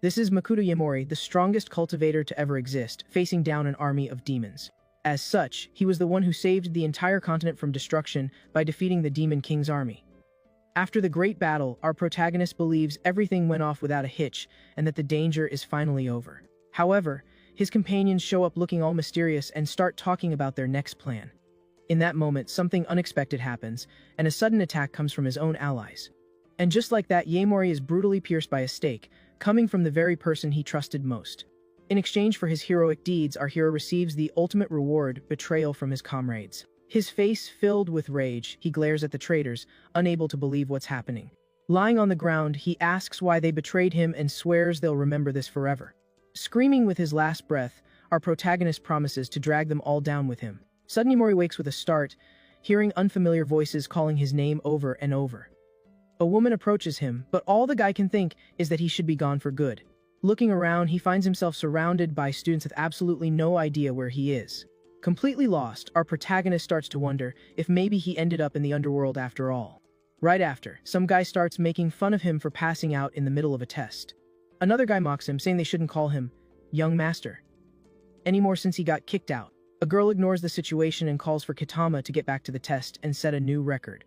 This is Makoto Yamori, the strongest cultivator to ever exist, facing down an army of demons. As such, he was the one who saved the entire continent from destruction by defeating the Demon King's army. After the great battle, our protagonist believes everything went off without a hitch and that the danger is finally over. However, his companions show up looking all mysterious and start talking about their next plan. In that moment, something unexpected happens, and a sudden attack comes from his own allies. And just like that, Yamori is brutally pierced by a stake, coming from the very person he trusted most. In exchange for his heroic deeds, our hero receives the ultimate reward, betrayal from his comrades. His face filled with rage, he glares at the traitors, unable to believe what's happening. Lying on the ground, he asks why they betrayed him and swears they'll remember this forever. Screaming with his last breath, our protagonist promises to drag them all down with him. Suddenly Mori wakes with a start, hearing unfamiliar voices calling his name over and over. A woman approaches him, but all the guy can think is that he should be gone for good. Looking around, he finds himself surrounded by students with absolutely no idea where he is. Completely lost, our protagonist starts to wonder if maybe he ended up in the underworld after all. Right after, some guy starts making fun of him for passing out in the middle of a test. Another guy mocks him, saying they shouldn't call him young master anymore since he got kicked out. A girl ignores the situation and calls for Kitama to get back to the test and set a new record.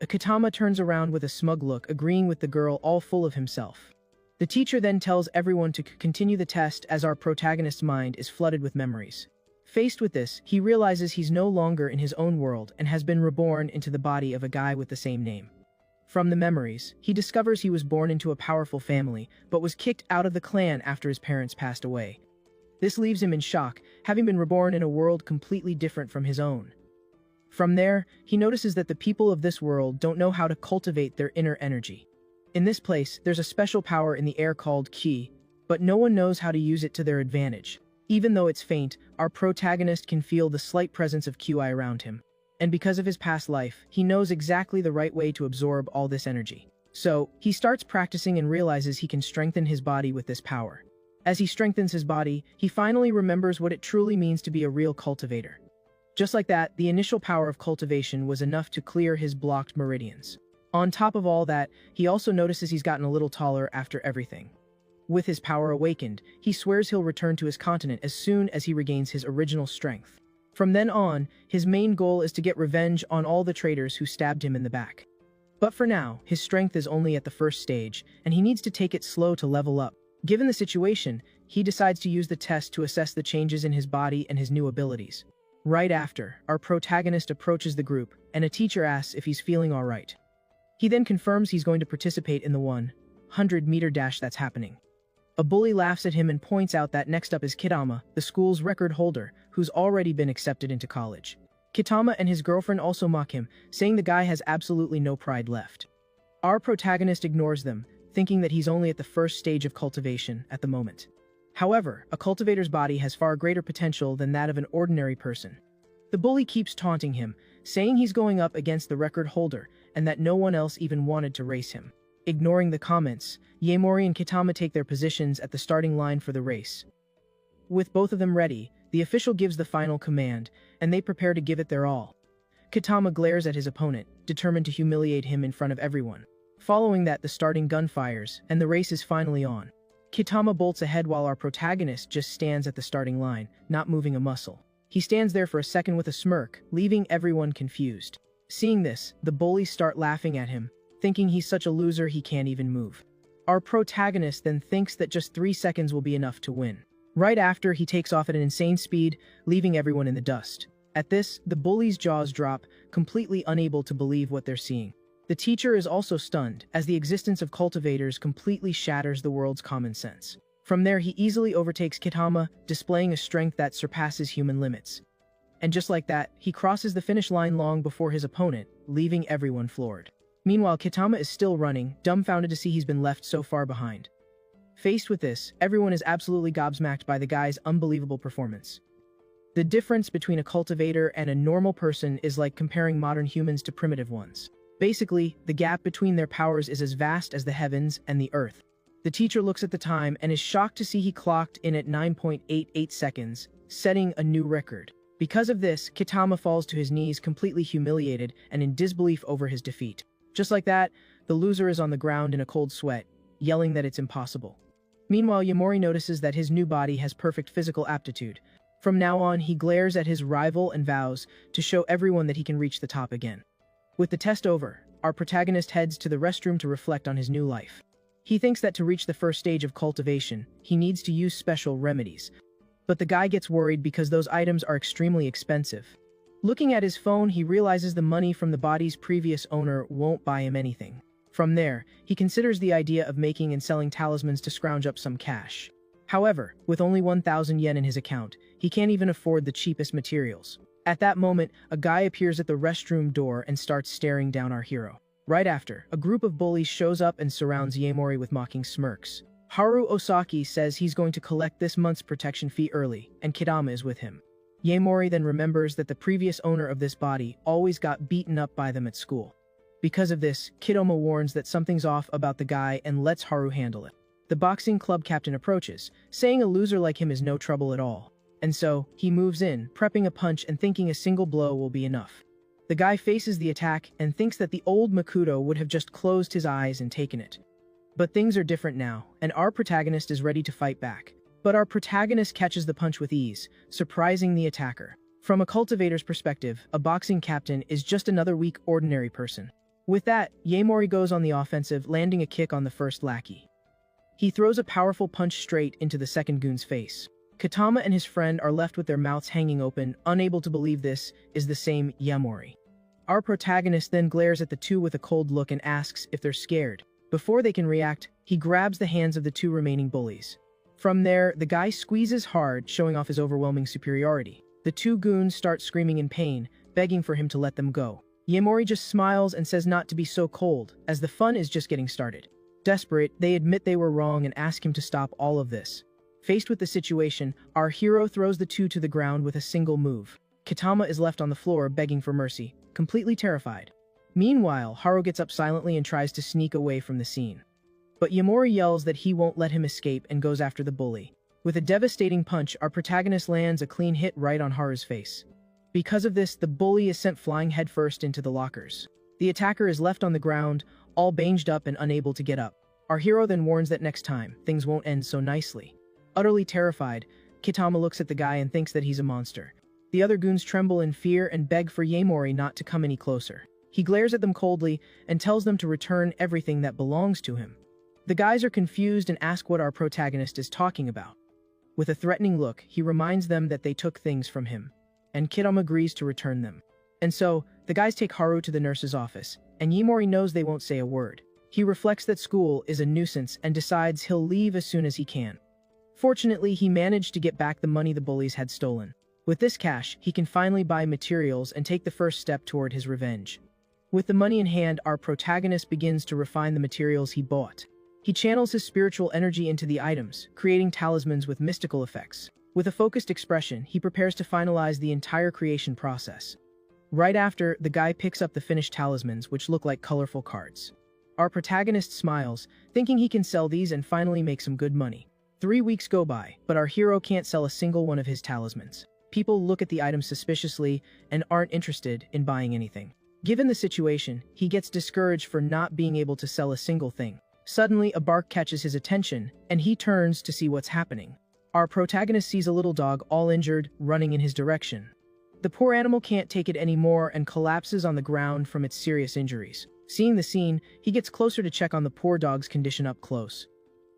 Kitama turns around with a smug look, agreeing with the girl, all full of himself. The teacher then tells everyone to continue the test as our protagonist's mind is flooded with memories. Faced with this, he realizes he's no longer in his own world and has been reborn into the body of a guy with the same name. From the memories, he discovers he was born into a powerful family, but was kicked out of the clan after his parents passed away. This leaves him in shock, having been reborn in a world completely different from his own. From there, he notices that the people of this world don't know how to cultivate their inner energy. In this place, there's a special power in the air called Ki, but no one knows how to use it to their advantage. Even though it's faint, our protagonist can feel the slight presence of QI around him. And because of his past life, he knows exactly the right way to absorb all this energy. So, he starts practicing and realizes he can strengthen his body with this power. As he strengthens his body, he finally remembers what it truly means to be a real cultivator. Just like that, the initial power of cultivation was enough to clear his blocked meridians. On top of all that, he also notices he's gotten a little taller after everything. With his power awakened, he swears he'll return to his continent as soon as he regains his original strength. From then on, his main goal is to get revenge on all the traitors who stabbed him in the back. But for now, his strength is only at the first stage, and he needs to take it slow to level up. Given the situation, he decides to use the test to assess the changes in his body and his new abilities. Right after, our protagonist approaches the group, and a teacher asks if he's feeling alright. He then confirms he's going to participate in the 100-meter dash that's happening. A bully laughs at him and points out that next up is Kitama, the school's record holder, who's already been accepted into college. Kitama and his girlfriend also mock him, saying the guy has absolutely no pride left. Our protagonist ignores them, thinking that he's only at the first stage of cultivation at the moment. However, a cultivator's body has far greater potential than that of an ordinary person. The bully keeps taunting him, saying he's going up against the record holder and that no one else even wanted to race him. Ignoring the comments, Yamori and Kitama take their positions at the starting line for the race. With both of them ready, the official gives the final command, and they prepare to give it their all. Kitama glares at his opponent, determined to humiliate him in front of everyone. Following that, the starting gun fires, and the race is finally on. Kitama bolts ahead while our protagonist just stands at the starting line, not moving a muscle. He stands there for a second with a smirk, leaving everyone confused. Seeing this, the bullies start laughing at him, thinking he's such a loser he can't even move. Our protagonist then thinks that just 3 seconds will be enough to win. Right after, he takes off at an insane speed, leaving everyone in the dust. At this, the bullies' jaws drop, completely unable to believe what they're seeing. The teacher is also stunned, as the existence of cultivators completely shatters the world's common sense. From there, he easily overtakes Kitama, displaying a strength that surpasses human limits. And just like that, he crosses the finish line long before his opponent, leaving everyone floored. Meanwhile, Kitama is still running, dumbfounded to see he's been left so far behind. Faced with this, everyone is absolutely gobsmacked by the guy's unbelievable performance. The difference between a cultivator and a normal person is like comparing modern humans to primitive ones. Basically, the gap between their powers is as vast as the heavens and the earth. The teacher looks at the time and is shocked to see he clocked in at 9.88 seconds, setting a new record. Because of this, Kitama falls to his knees completely humiliated and in disbelief over his defeat. Just like that, the loser is on the ground in a cold sweat, yelling that it's impossible. Meanwhile, Yamori notices that his new body has perfect physical aptitude. From now on, he glares at his rival and vows to show everyone that he can reach the top again. With the test over, our protagonist heads to the restroom to reflect on his new life. He thinks that to reach the first stage of cultivation, he needs to use special remedies. But the guy gets worried because those items are extremely expensive. Looking at his phone, he realizes the money from the body's previous owner won't buy him anything. From there, he considers the idea of making and selling talismans to scrounge up some cash. However, with only 1,000 yen in his account, he can't even afford the cheapest materials. At that moment, a guy appears at the restroom door and starts staring down our hero. Right after, a group of bullies shows up and surrounds Yaemori with mocking smirks. Haru Osaki says he's going to collect this month's protection fee early, and Kidama is with him. Yaemori then remembers that the previous owner of this body always got beaten up by them at school. Because of this, Kidama warns that something's off about the guy and lets Haru handle it. The boxing club captain approaches, saying a loser like him is no trouble at all. And so, he moves in, prepping a punch and thinking a single blow will be enough. The guy faces the attack and thinks that the old Makuto would have just closed his eyes and taken it. But things are different now, and our protagonist is ready to fight back. But our protagonist catches the punch with ease, surprising the attacker. From a cultivator's perspective, a boxing captain is just another weak, ordinary person. With that, Yaemori goes on the offensive, landing a kick on the first lackey. He throws a powerful punch straight into the second goon's face. Katama and his friend are left with their mouths hanging open, unable to believe this is the same Yaemori. Our protagonist then glares at the two with a cold look and asks if they're scared. Before they can react, he grabs the hands of the two remaining bullies. From there, the guy squeezes hard, showing off his overwhelming superiority. The two goons start screaming in pain, begging for him to let them go. Yaemori just smiles and says not to be so cold, as the fun is just getting started. Desperate, they admit they were wrong and ask him to stop all of this. Faced with the situation, our hero throws the two to the ground with a single move. Kitama is left on the floor begging for mercy, completely terrified. Meanwhile, Haru gets up silently and tries to sneak away from the scene. But Yaemori yells that he won't let him escape and goes after the bully. With a devastating punch, our protagonist lands a clean hit right on Haru's face. Because of this, the bully is sent flying headfirst into the lockers. The attacker is left on the ground, all banged up and unable to get up. Our hero then warns that next time, things won't end so nicely. Utterly terrified, Kitama looks at the guy and thinks that he's a monster. The other goons tremble in fear and beg for Yaemori not to come any closer. He glares at them coldly and tells them to return everything that belongs to him. The guys are confused and ask what our protagonist is talking about. With a threatening look, he reminds them that they took things from him, and Kitama agrees to return them. And so, the guys take Haru to the nurse's office, and Yaemori knows they won't say a word. He reflects that school is a nuisance and decides he'll leave as soon as he can. Fortunately, he managed to get back the money the bullies had stolen. With this cash, he can finally buy materials and take the first step toward his revenge. With the money in hand, our protagonist begins to refine the materials he bought. He channels his spiritual energy into the items, creating talismans with mystical effects. With a focused expression, he prepares to finalize the entire creation process. Right after, the guy picks up the finished talismans, which look like colorful cards. Our protagonist smiles, thinking he can sell these and finally make some good money. 3 weeks go by, but our hero can't sell a single one of his talismans. People look at the items suspiciously and aren't interested in buying anything. Given the situation, he gets discouraged for not being able to sell a single thing. Suddenly, a bark catches his attention, and he turns to see what's happening. Our protagonist sees a little dog, all injured, running in his direction. The poor animal can't take it anymore and collapses on the ground from its serious injuries. Seeing the scene, he gets closer to check on the poor dog's condition up close.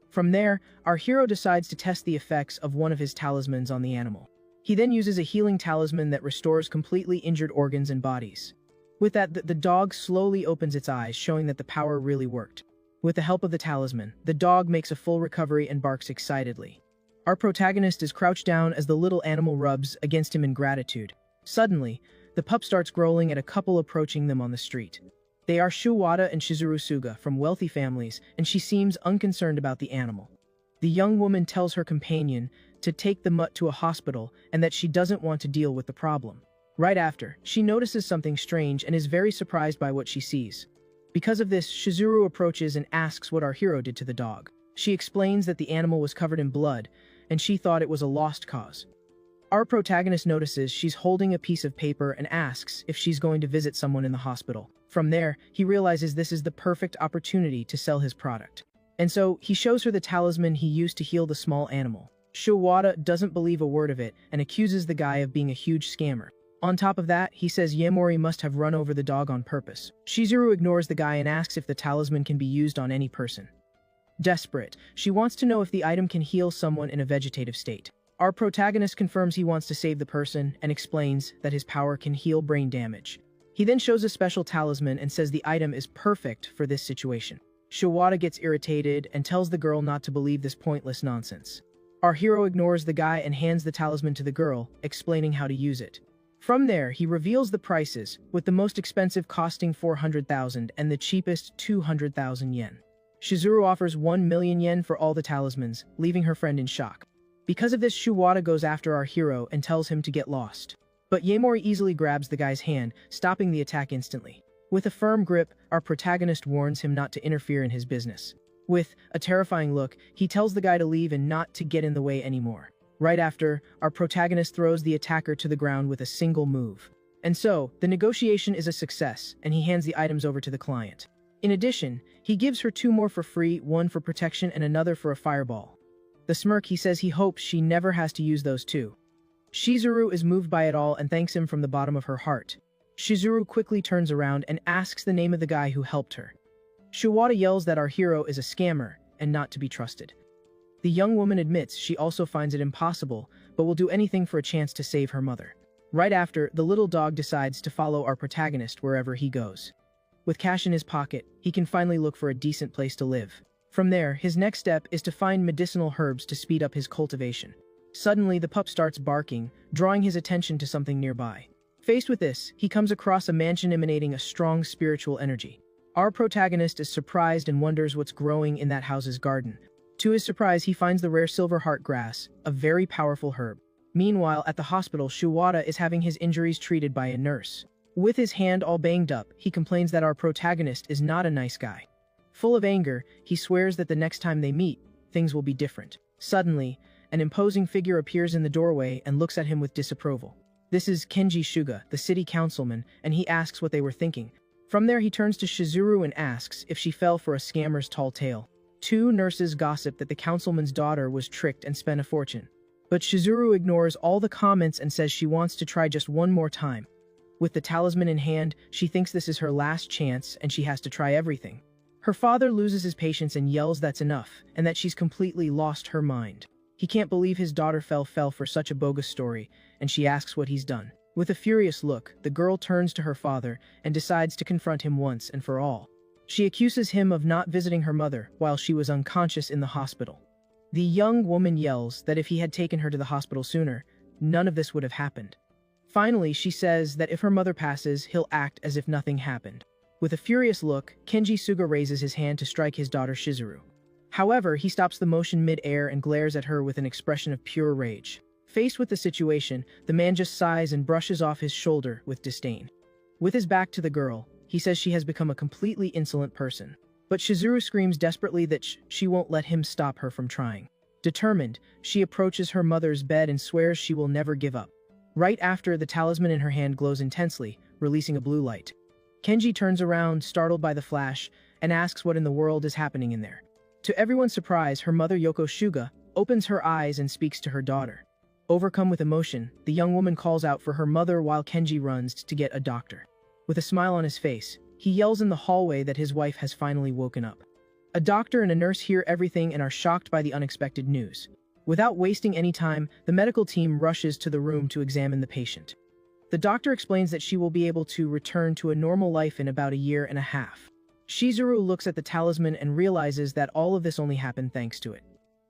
From there, our hero decides to test the effects of one of his talismans on the animal. He then uses a healing talisman that restores completely injured organs and bodies. With that, the dog slowly opens its eyes, showing that the power really worked. With the help of the talisman, the dog makes a full recovery and barks excitedly. Our protagonist is crouched down as the little animal rubs against him in gratitude. Suddenly, the pup starts growling at a couple approaching them on the street. They are Shuwada and Shizuru Suga from wealthy families, and she seems unconcerned about the animal. The young woman tells her companion to take the mutt to a hospital and that she doesn't want to deal with the problem. Right after, she notices something strange and is very surprised by what she sees. Because of this, Shizuru approaches and asks what our hero did to the dog. She explains that the animal was covered in blood, and she thought it was a lost cause. Our protagonist notices she's holding a piece of paper and asks if she's going to visit someone in the hospital. From there, he realizes this is the perfect opportunity to sell his product. And so, he shows her the talisman he used to heal the small animal. Shiwada doesn't believe a word of it and accuses the guy of being a huge scammer. On top of that, he says Yaemori must have run over the dog on purpose. Shizuru ignores the guy and asks if the talisman can be used on any person. Desperate, she wants to know if the item can heal someone in a vegetative state. Our protagonist confirms he wants to save the person and explains that his power can heal brain damage. He then shows a special talisman and says the item is perfect for this situation. Shiwada gets irritated and tells the girl not to believe this pointless nonsense. Our hero ignores the guy and hands the talisman to the girl, explaining how to use it. From there, he reveals the prices, with the most expensive costing 400,000 and the cheapest 200,000 yen. Shizuru offers 1 million yen for all the talismans, leaving her friend in shock. Because of this, Shiwada goes after our hero and tells him to get lost. But Yaemori easily grabs the guy's hand, stopping the attack instantly. With a firm grip, our protagonist warns him not to interfere in his business. With a terrifying look, he tells the guy to leave and not to get in the way anymore. Right after, our protagonist throws the attacker to the ground with a single move. And so, the negotiation is a success, and he hands the items over to the client. In addition, he gives her 2 more for free, 1 for protection and another for a fireball. The smirk, he says he hopes she never has to use those 2. Shizuru is moved by it all and thanks him from the bottom of her heart. Shizuru quickly turns around and asks the name of the guy who helped her. Shiwada yells that our hero is a scammer and not to be trusted. The young woman admits she also finds it impossible, but will do anything for a chance to save her mother. Right after, the little dog decides to follow our protagonist wherever he goes. With cash in his pocket, he can finally look for a decent place to live. From there, his next step is to find medicinal herbs to speed up his cultivation. Suddenly, the pup starts barking, drawing his attention to something nearby. Faced with this, he comes across a mansion emanating a strong spiritual energy. Our protagonist is surprised and wonders what's growing in that house's garden. To his surprise, he finds the rare silver heart grass, a very powerful herb. Meanwhile, at the hospital, Shiwada is having his injuries treated by a nurse. With his hand all banged up, he complains that our protagonist is not a nice guy. Full of anger, he swears that the next time they meet, things will be different. Suddenly, an imposing figure appears in the doorway and looks at him with disapproval. This is Kenji Shuga, the city councilman, and he asks what they were thinking. From there, he turns to Shizuru and asks if she fell for a scammer's tall tale. 2 nurses gossip that the councilman's daughter was tricked and spent a fortune. But Shizuru ignores all the comments and says she wants to try just one more time. With the talisman in hand, she thinks this is her last chance and she has to try everything. Her father loses his patience and yells that's enough, and that she's completely lost her mind. He can't believe his daughter fell for such a bogus story, and she asks what he's done. With a furious look, the girl turns to her father and decides to confront him once and for all. She accuses him of not visiting her mother while she was unconscious in the hospital. The young woman yells that if he had taken her to the hospital sooner, none of this would have happened. Finally, she says that if her mother passes, he'll act as if nothing happened. With a furious look, Kenji Suga raises his hand to strike his daughter Shizuru. However, he stops the motion mid-air and glares at her with an expression of pure rage. Faced with the situation, the man just sighs and brushes off his shoulder with disdain. With his back to the girl, he says she has become a completely insolent person. But Shizuru screams desperately that she won't let him stop her from trying. Determined, she approaches her mother's bed and swears she will never give up. Right after, the talisman in her hand glows intensely, releasing a blue light. Kenji turns around, startled by the flash, and asks what in the world is happening in there. To everyone's surprise, her mother Yoko Shuga opens her eyes and speaks to her daughter. Overcome with emotion, the young woman calls out for her mother while Kenji runs to get a doctor. With a smile on his face, he yells in the hallway that his wife has finally woken up. A doctor and a nurse hear everything and are shocked by the unexpected news. Without wasting any time, the medical team rushes to the room to examine the patient. The doctor explains that she will be able to return to a normal life in about a year and a half. Shizuru looks at the talisman and realizes that all of this only happened thanks to it.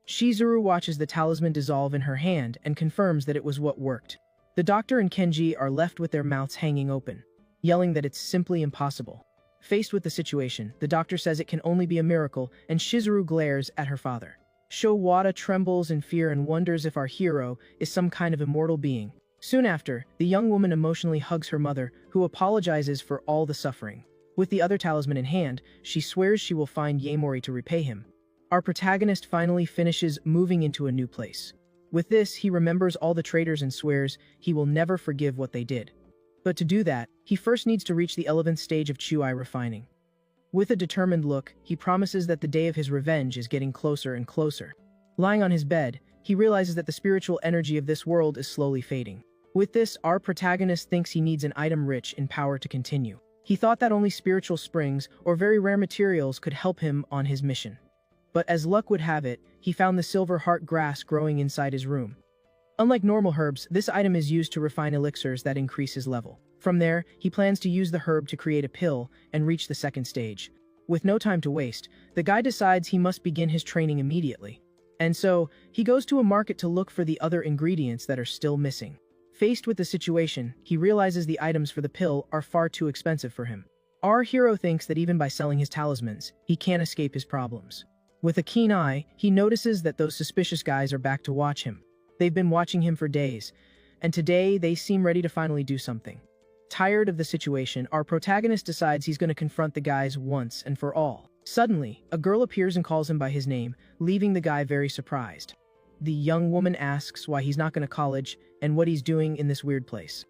Shizuru watches the talisman dissolve in her hand and confirms that it was what worked. The doctor and Kenji are left with their mouths hanging open, yelling that it's simply impossible. Faced with the situation, the doctor says it can only be a miracle, and Shizuru glares at her father. Shiwada trembles in fear and wonders if our hero is some kind of immortal being. Soon after, the young woman emotionally hugs her mother, who apologizes for all the suffering. With the other talisman in hand, she swears she will find Yaemori to repay him. Our protagonist finally finishes moving into a new place. With this, he remembers all the traitors and swears he will never forgive what they did. But to do that, he first needs to reach the 11th stage of Chuai refining. With a determined look, he promises that the day of his revenge is getting closer and closer. Lying on his bed, he realizes that the spiritual energy of this world is slowly fading. With this, our protagonist thinks he needs an item rich in power to continue. He thought that only spiritual springs or very rare materials could help him on his mission. But as luck would have it, he found the silver heart grass growing inside his room. Unlike normal herbs, this item is used to refine elixirs that increase his level. From there, he plans to use the herb to create a pill and reach the second stage. With no time to waste, the guy decides he must begin his training immediately. And so, he goes to a market to look for the other ingredients that are still missing. Faced with the situation, he realizes the items for the pill are far too expensive for him. Our hero thinks that even by selling his talismans, he can't escape his problems. With a keen eye, he notices that those suspicious guys are back to watch him. They've been watching him for days, and today they seem ready to finally do something. Tired of the situation, our protagonist decides he's going to confront the guys once and for all. Suddenly, a girl appears and calls him by his name, leaving the guy very surprised. The young woman asks why he's not going to college and what he's doing in this weird place.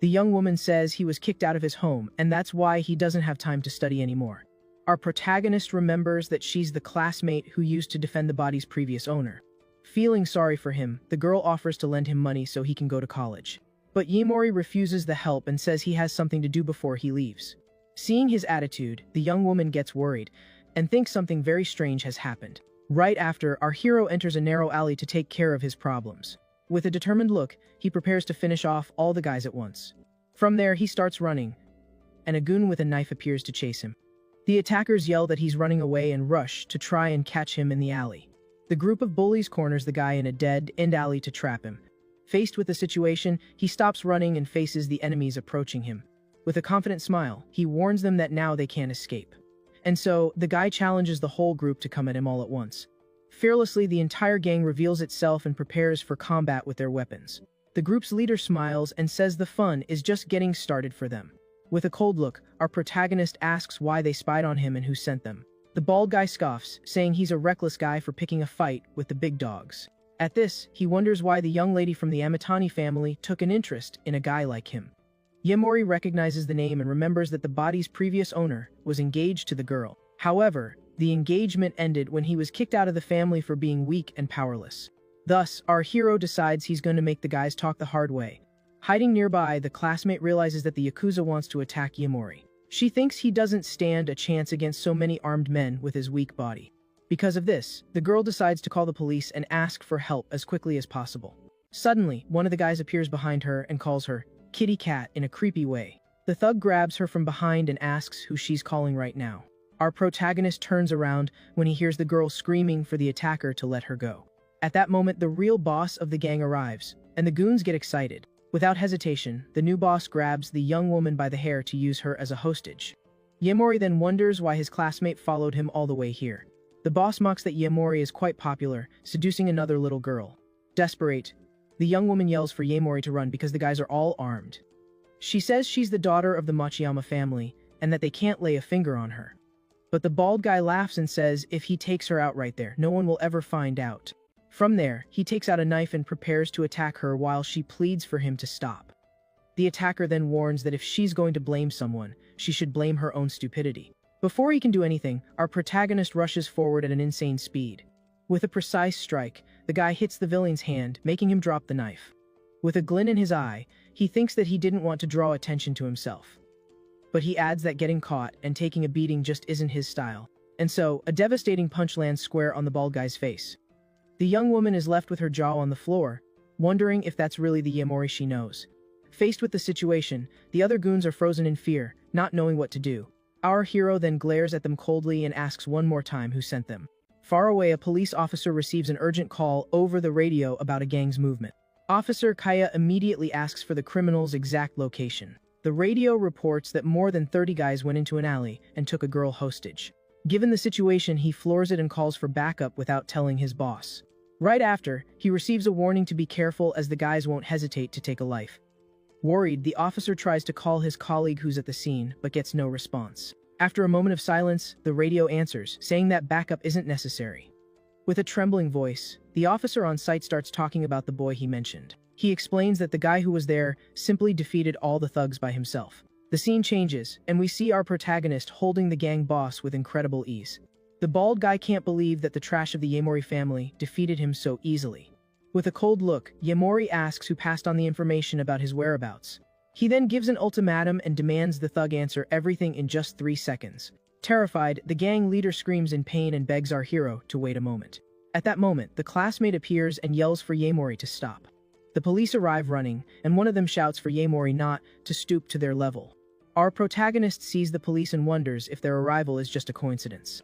The young woman says he was kicked out of his home and that's why he doesn't have time to study anymore. Our protagonist remembers that she's the classmate who used to defend the body's previous owner. Feeling sorry for him, the girl offers to lend him money so he can go to college. But Yamori refuses the help and says he has something to do before he leaves. Seeing his attitude, the young woman gets worried and thinks something very strange has happened. Right after, our hero enters a narrow alley to take care of his problems. With a determined look, he prepares to finish off all the guys at once. From there, he starts running, and a goon with a knife appears to chase him. The attackers yell that he's running away and rush to try and catch him in the alley. The group of bullies corners the guy in a dead-end alley to trap him. Faced with the situation, he stops running and faces the enemies approaching him. With a confident smile, he warns them that now they can't escape. And so, the guy challenges the whole group to come at him all at once. Fearlessly, the entire gang reveals itself and prepares for combat with their weapons. The group's leader smiles and says the fun is just getting started for them. With a cold look, our protagonist asks why they spied on him and who sent them. The bald guy scoffs, saying he's a reckless guy for picking a fight with the big dogs. At this, he wonders why the young lady from the Amatani family took an interest in a guy like him. Yamori recognizes the name and remembers that the body's previous owner was engaged to the girl. However, the engagement ended when he was kicked out of the family for being weak and powerless. Thus, our hero decides he's going to make the guys talk the hard way. Hiding nearby, the classmate realizes that the Yakuza wants to attack Yamori. She thinks he doesn't stand a chance against so many armed men with his weak body. Because of this, the girl decides to call the police and ask for help as quickly as possible. Suddenly, one of the guys appears behind her and calls her Kitty Cat in a creepy way. The thug grabs her from behind and asks who she's calling right now. Our protagonist turns around when he hears the girl screaming for the attacker to let her go. At that moment, the real boss of the gang arrives, and the goons get excited. Without hesitation, the new boss grabs the young woman by the hair to use her as a hostage. Yamori then wonders why his classmate followed him all the way here. The boss mocks that Yamori is quite popular, seducing another little girl. Desperate, the young woman yells for Yamori to run because the guys are all armed. She says she's the daughter of the Machiyama family, and that they can't lay a finger on her. But the bald guy laughs and says if he takes her out right there, no one will ever find out. From there, he takes out a knife and prepares to attack her while she pleads for him to stop. The attacker then warns that if she's going to blame someone, she should blame her own stupidity. Before he can do anything, our protagonist rushes forward at an insane speed. With a precise strike, the guy hits the villain's hand, making him drop the knife. With a glint in his eye, he thinks that he didn't want to draw attention to himself. But he adds that getting caught and taking a beating just isn't his style. And so, a devastating punch lands square on the bald guy's face. The young woman is left with her jaw on the floor, wondering if that's really the Yamori she knows. Faced with the situation, the other goons are frozen in fear, not knowing what to do. Our hero then glares at them coldly and asks one more time who sent them. Far away, a police officer receives an urgent call over the radio about a gang's movement. Officer Kaya immediately asks for the criminal's exact location. The radio reports that more than 30 guys went into an alley and took a girl hostage. Given the situation, he floors it and calls for backup without telling his boss. Right after, he receives a warning to be careful as the guys won't hesitate to take a life. Worried, the officer tries to call his colleague who's at the scene, but gets no response. After a moment of silence, the radio answers, saying that backup isn't necessary. With a trembling voice, the officer on site starts talking about the boy he mentioned. He explains that the guy who was there simply defeated all the thugs by himself. The scene changes, and we see our protagonist holding the gang boss with incredible ease. The bald guy can't believe that the trash of the Yamori family defeated him so easily. With a cold look, Yamori asks who passed on the information about his whereabouts. He then gives an ultimatum and demands the thug answer everything in just 3 seconds. Terrified, the gang leader screams in pain and begs our hero to wait a moment. At that moment, the classmate appears and yells for Yamori to stop. The police arrive running, and one of them shouts for Yamori not to stoop to their level. Our protagonist sees the police and wonders if their arrival is just a coincidence.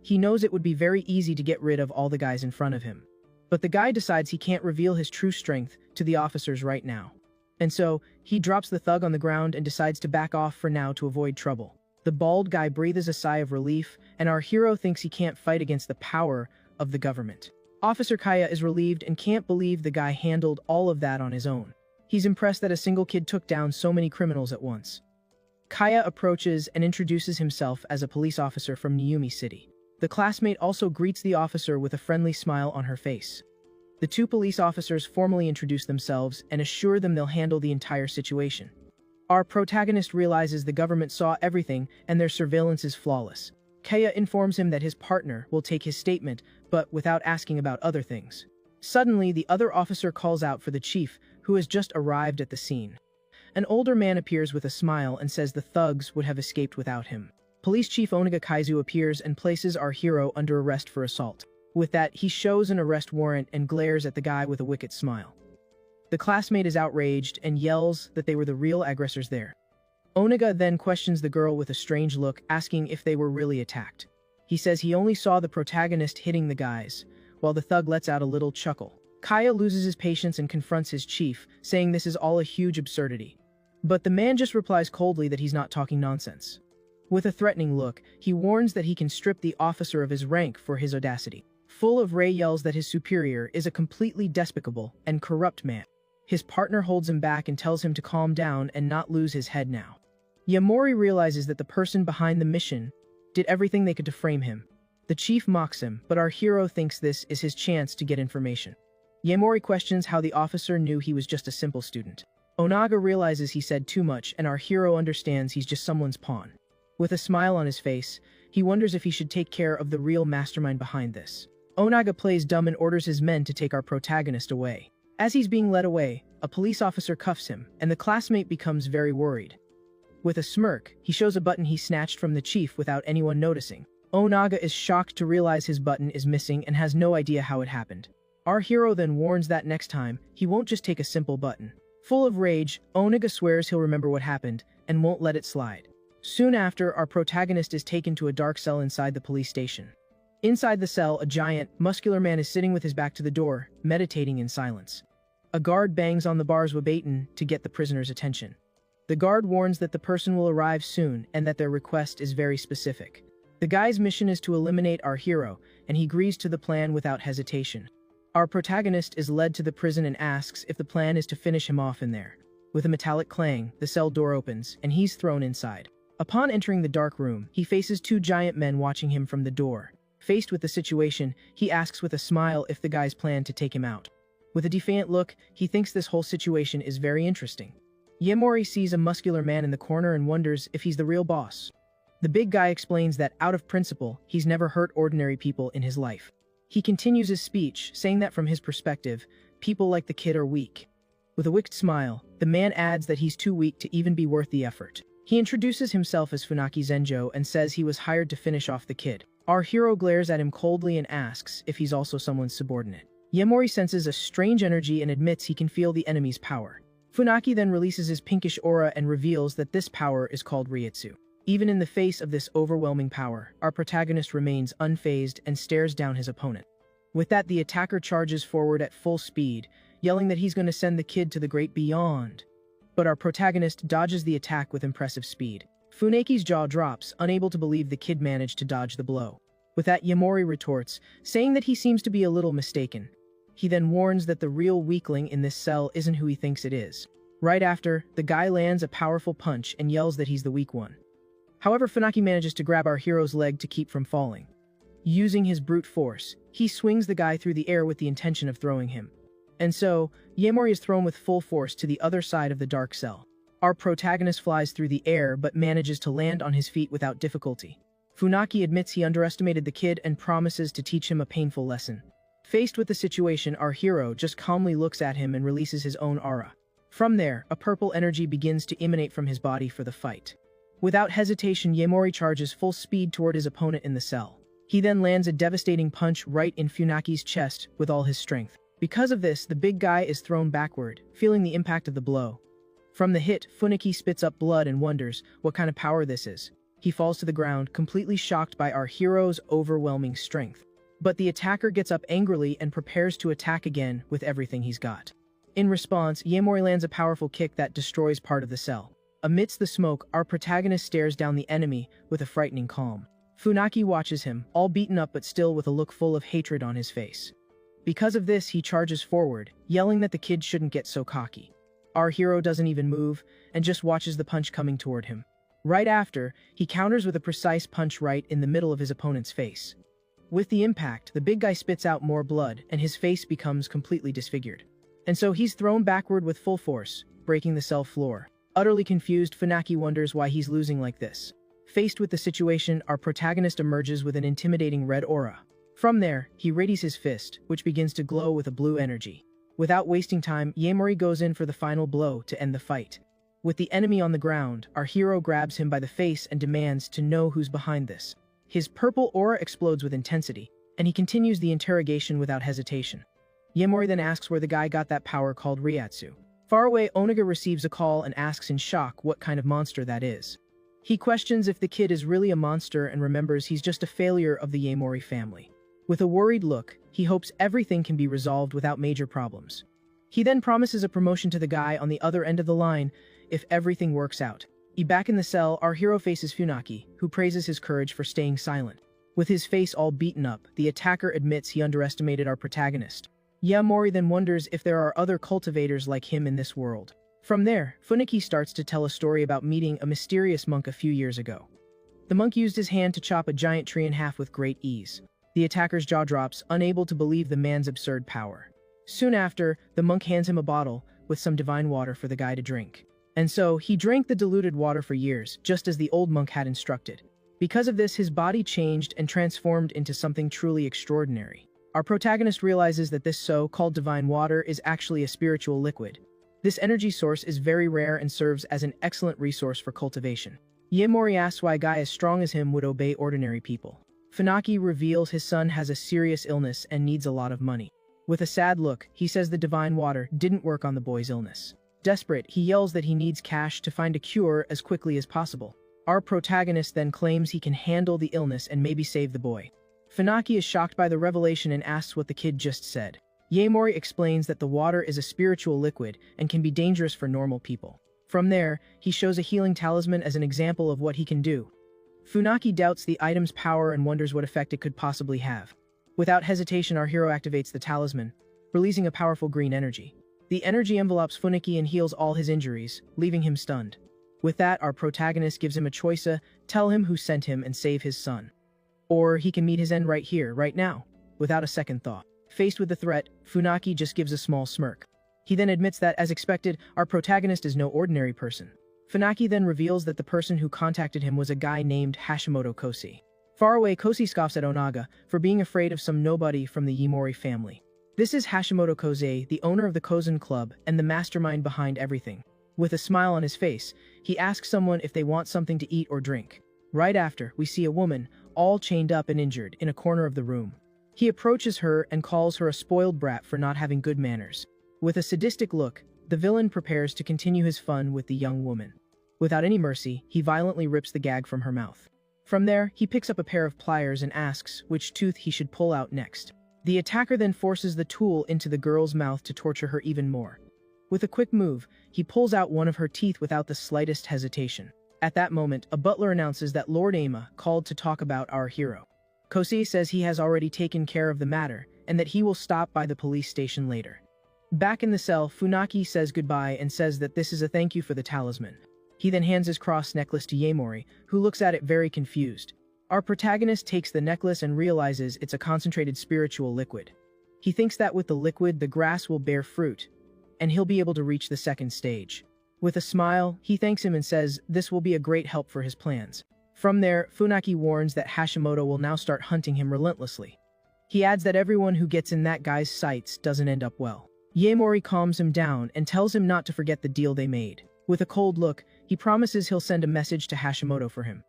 He knows it would be very easy to get rid of all the guys in front of him. But the guy decides he can't reveal his true strength to the officers right now. And so, he drops the thug on the ground and decides to back off for now to avoid trouble. The bald guy breathes a sigh of relief, and our hero thinks he can't fight against the power of the government. Officer Kaya is relieved and can't believe the guy handled all of that on his own. He's impressed that a single kid took down so many criminals at once. Kaya approaches and introduces himself as a police officer from Niumi City. The classmate also greets the officer with a friendly smile on her face. The two police officers formally introduce themselves and assure them they'll handle the entire situation. Our protagonist realizes the government saw everything and their surveillance is flawless. Kaya informs him that his partner will take his statement, but without asking about other things. Suddenly, the other officer calls out for the chief, who has just arrived at the scene. An older man appears with a smile and says the thugs would have escaped without him. Police Chief Oniga Kaizu appears and places our hero under arrest for assault. With that, he shows an arrest warrant and glares at the guy with a wicked smile. The classmate is outraged and yells that they were the real aggressors there. Oniga then questions the girl with a strange look, asking if they were really attacked. He says he only saw the protagonist hitting the guys, while the thug lets out a little chuckle. Kaya loses his patience and confronts his chief, saying this is all a huge absurdity. But the man just replies coldly that he's not talking nonsense. With a threatening look, he warns that he can strip the officer of his rank for his audacity. Full of rage yells that his superior is a completely despicable and corrupt man. His partner holds him back and tells him to calm down and not lose his head now. Yamori realizes that the person behind the mission did everything they could to frame him. The chief mocks him, but our hero thinks this is his chance to get information. Yamori questions how the officer knew he was just a simple student. Onaga realizes he said too much, and our hero understands he's just someone's pawn. With a smile on his face, he wonders if he should take care of the real mastermind behind this. Onaga plays dumb and orders his men to take our protagonist away. As he's being led away, a police officer cuffs him, and the classmate becomes very worried. With a smirk, he shows a button he snatched from the chief without anyone noticing. Onaga is shocked to realize his button is missing and has no idea how it happened. Our hero then warns that next time, he won't just take a simple button. Full of rage, Onaga swears he'll remember what happened and won't let it slide. Soon after, our protagonist is taken to a dark cell inside the police station. Inside the cell, a giant, muscular man is sitting with his back to the door, meditating in silence. A guard bangs on the bars verbatim to get the prisoner's attention. The guard warns that the person will arrive soon and that their request is very specific. The guy's mission is to eliminate our hero, and he agrees to the plan without hesitation. Our protagonist is led to the prison and asks if the plan is to finish him off in there. With a metallic clang, the cell door opens, and he's thrown inside. Upon entering the dark room, he faces two giant men watching him from the door. Faced with the situation, he asks with a smile if the guys plan to take him out. With a defiant look, he thinks this whole situation is very interesting. Yamori sees a muscular man in the corner and wonders if he's the real boss. The big guy explains that, out of principle, he's never hurt ordinary people in his life. He continues his speech, saying that from his perspective, people like the kid are weak. With a wicked smile, the man adds that he's too weak to even be worth the effort. He introduces himself as Funaki Zenjo and says he was hired to finish off the kid. Our hero glares at him coldly and asks if he's also someone's subordinate. Yamori senses a strange energy and admits he can feel the enemy's power. Funaki then releases his pinkish aura and reveals that this power is called Ryutsu. Even in the face of this overwhelming power, our protagonist remains unfazed and stares down his opponent. With that, the attacker charges forward at full speed, yelling that he's going to send the kid to the great beyond. But our protagonist dodges the attack with impressive speed. Funaki's jaw drops, unable to believe the kid managed to dodge the blow. With that, Yamori retorts, saying that he seems to be a little mistaken. He then warns that the real weakling in this cell isn't who he thinks it is. Right after, the guy lands a powerful punch and yells that he's the weak one. However, Funaki manages to grab our hero's leg to keep from falling. Using his brute force, he swings the guy through the air with the intention of throwing him. And so, Yamori is thrown with full force to the other side of the dark cell. Our protagonist flies through the air but manages to land on his feet without difficulty. Funaki admits he underestimated the kid and promises to teach him a painful lesson. Faced with the situation, our hero just calmly looks at him and releases his own aura. From there, a purple energy begins to emanate from his body for the fight. Without hesitation, Yaemori charges full speed toward his opponent in the cell. He then lands a devastating punch right in Funaki's chest with all his strength. Because of this, the big guy is thrown backward, feeling the impact of the blow. From the hit, Funaki spits up blood and wonders what kind of power this is. He falls to the ground, completely shocked by our hero's overwhelming strength. But the attacker gets up angrily and prepares to attack again with everything he's got. In response, Yaemori lands a powerful kick that destroys part of the cell. Amidst the smoke, our protagonist stares down the enemy with a frightening calm. Funaki watches him, all beaten up but still with a look full of hatred on his face. Because of this, he charges forward, yelling that the kid shouldn't get so cocky. Our hero doesn't even move, and just watches the punch coming toward him. Right after, he counters with a precise punch right in the middle of his opponent's face. With the impact, the big guy spits out more blood, and his face becomes completely disfigured. And so he's thrown backward with full force, breaking the cell floor. Utterly confused, Funaki wonders why he's losing like this. Faced with the situation, our protagonist emerges with an intimidating red aura. From there, he readies his fist, which begins to glow with a blue energy. Without wasting time, Yaemori goes in for the final blow to end the fight. With the enemy on the ground, our hero grabs him by the face and demands to know who's behind this. His purple aura explodes with intensity, and he continues the interrogation without hesitation. Yaemori then asks where the guy got that power called Ryatsu. Far away, Onaga receives a call and asks in shock what kind of monster that is. He questions if the kid is really a monster and remembers he's just a failure of the Yaemori family. With a worried look, he hopes everything can be resolved without major problems. He then promises a promotion to the guy on the other end of the line if everything works out. Back in the cell, our hero faces Funaki, who praises his courage for staying silent. With his face all beaten up, the attacker admits he underestimated our protagonist. Yaemori then wonders if there are other cultivators like him in this world. From there, Funaki starts to tell a story about meeting a mysterious monk a few years ago. The monk used his hand to chop a giant tree in half with great ease. The attacker's jaw drops, unable to believe the man's absurd power. Soon after, the monk hands him a bottle with some divine water for the guy to drink. And so, he drank the diluted water for years, just as the old monk had instructed. Because of this, his body changed and transformed into something truly extraordinary. Our protagonist realizes that this so-called divine water is actually a spiritual liquid. This energy source is very rare and serves as an excellent resource for cultivation. Yaemori asks why a guy as strong as him would obey ordinary people. Funaki reveals his son has a serious illness and needs a lot of money. With a sad look, he says the divine water didn't work on the boy's illness. Desperate, he yells that he needs cash to find a cure as quickly as possible. Our protagonist then claims he can handle the illness and maybe save the boy. Funaki is shocked by the revelation and asks what the kid just said. Yaemori explains that the water is a spiritual liquid and can be dangerous for normal people. From there, he shows a healing talisman as an example of what he can do. Funaki doubts the item's power and wonders what effect it could possibly have. Without hesitation, our hero activates the talisman, releasing a powerful green energy. The energy envelopes Funaki and heals all his injuries, leaving him stunned. With that, our protagonist gives him a choice: tell him who sent him and save his son. Or he can meet his end right here, right now, without a second thought. Faced with the threat, Funaki just gives a small smirk. He then admits that, as expected, our protagonist is no ordinary person. Funaki then reveals that the person who contacted him was a guy named Hashimoto Kosi. Far away, Kosi scoffs at Onaga for being afraid of some nobody from the Yaemori family. This is Hashimoto Koze, the owner of the Kozen Club and the mastermind behind everything. With a smile on his face, he asks someone if they want something to eat or drink. Right after, we see a woman, all chained up and injured, in a corner of the room. He approaches her and calls her a spoiled brat for not having good manners. With a sadistic look, the villain prepares to continue his fun with the young woman. Without any mercy, he violently rips the gag from her mouth. From there, he picks up a pair of pliers and asks which tooth he should pull out next. The attacker then forces the tool into the girl's mouth to torture her even more. With a quick move, he pulls out one of her teeth without the slightest hesitation. At that moment, a butler announces that Lord Ama called to talk about our hero. Kosi says he has already taken care of the matter, and that he will stop by the police station later. Back in the cell, Funaki says goodbye and says that this is a thank you for the talisman. He then hands his cross necklace to Yaemori, who looks at it very confused. Our protagonist takes the necklace and realizes it's a concentrated spiritual liquid. He thinks that with the liquid, the grass will bear fruit, and he'll be able to reach the second stage. With a smile, he thanks him and says this will be a great help for his plans. From there, Funaki warns that Hashimoto will now start hunting him relentlessly. He adds that everyone who gets in that guy's sights doesn't end up well. Yaemori calms him down and tells him not to forget the deal they made. With a cold look, he promises he'll send a message to Hashimoto for him.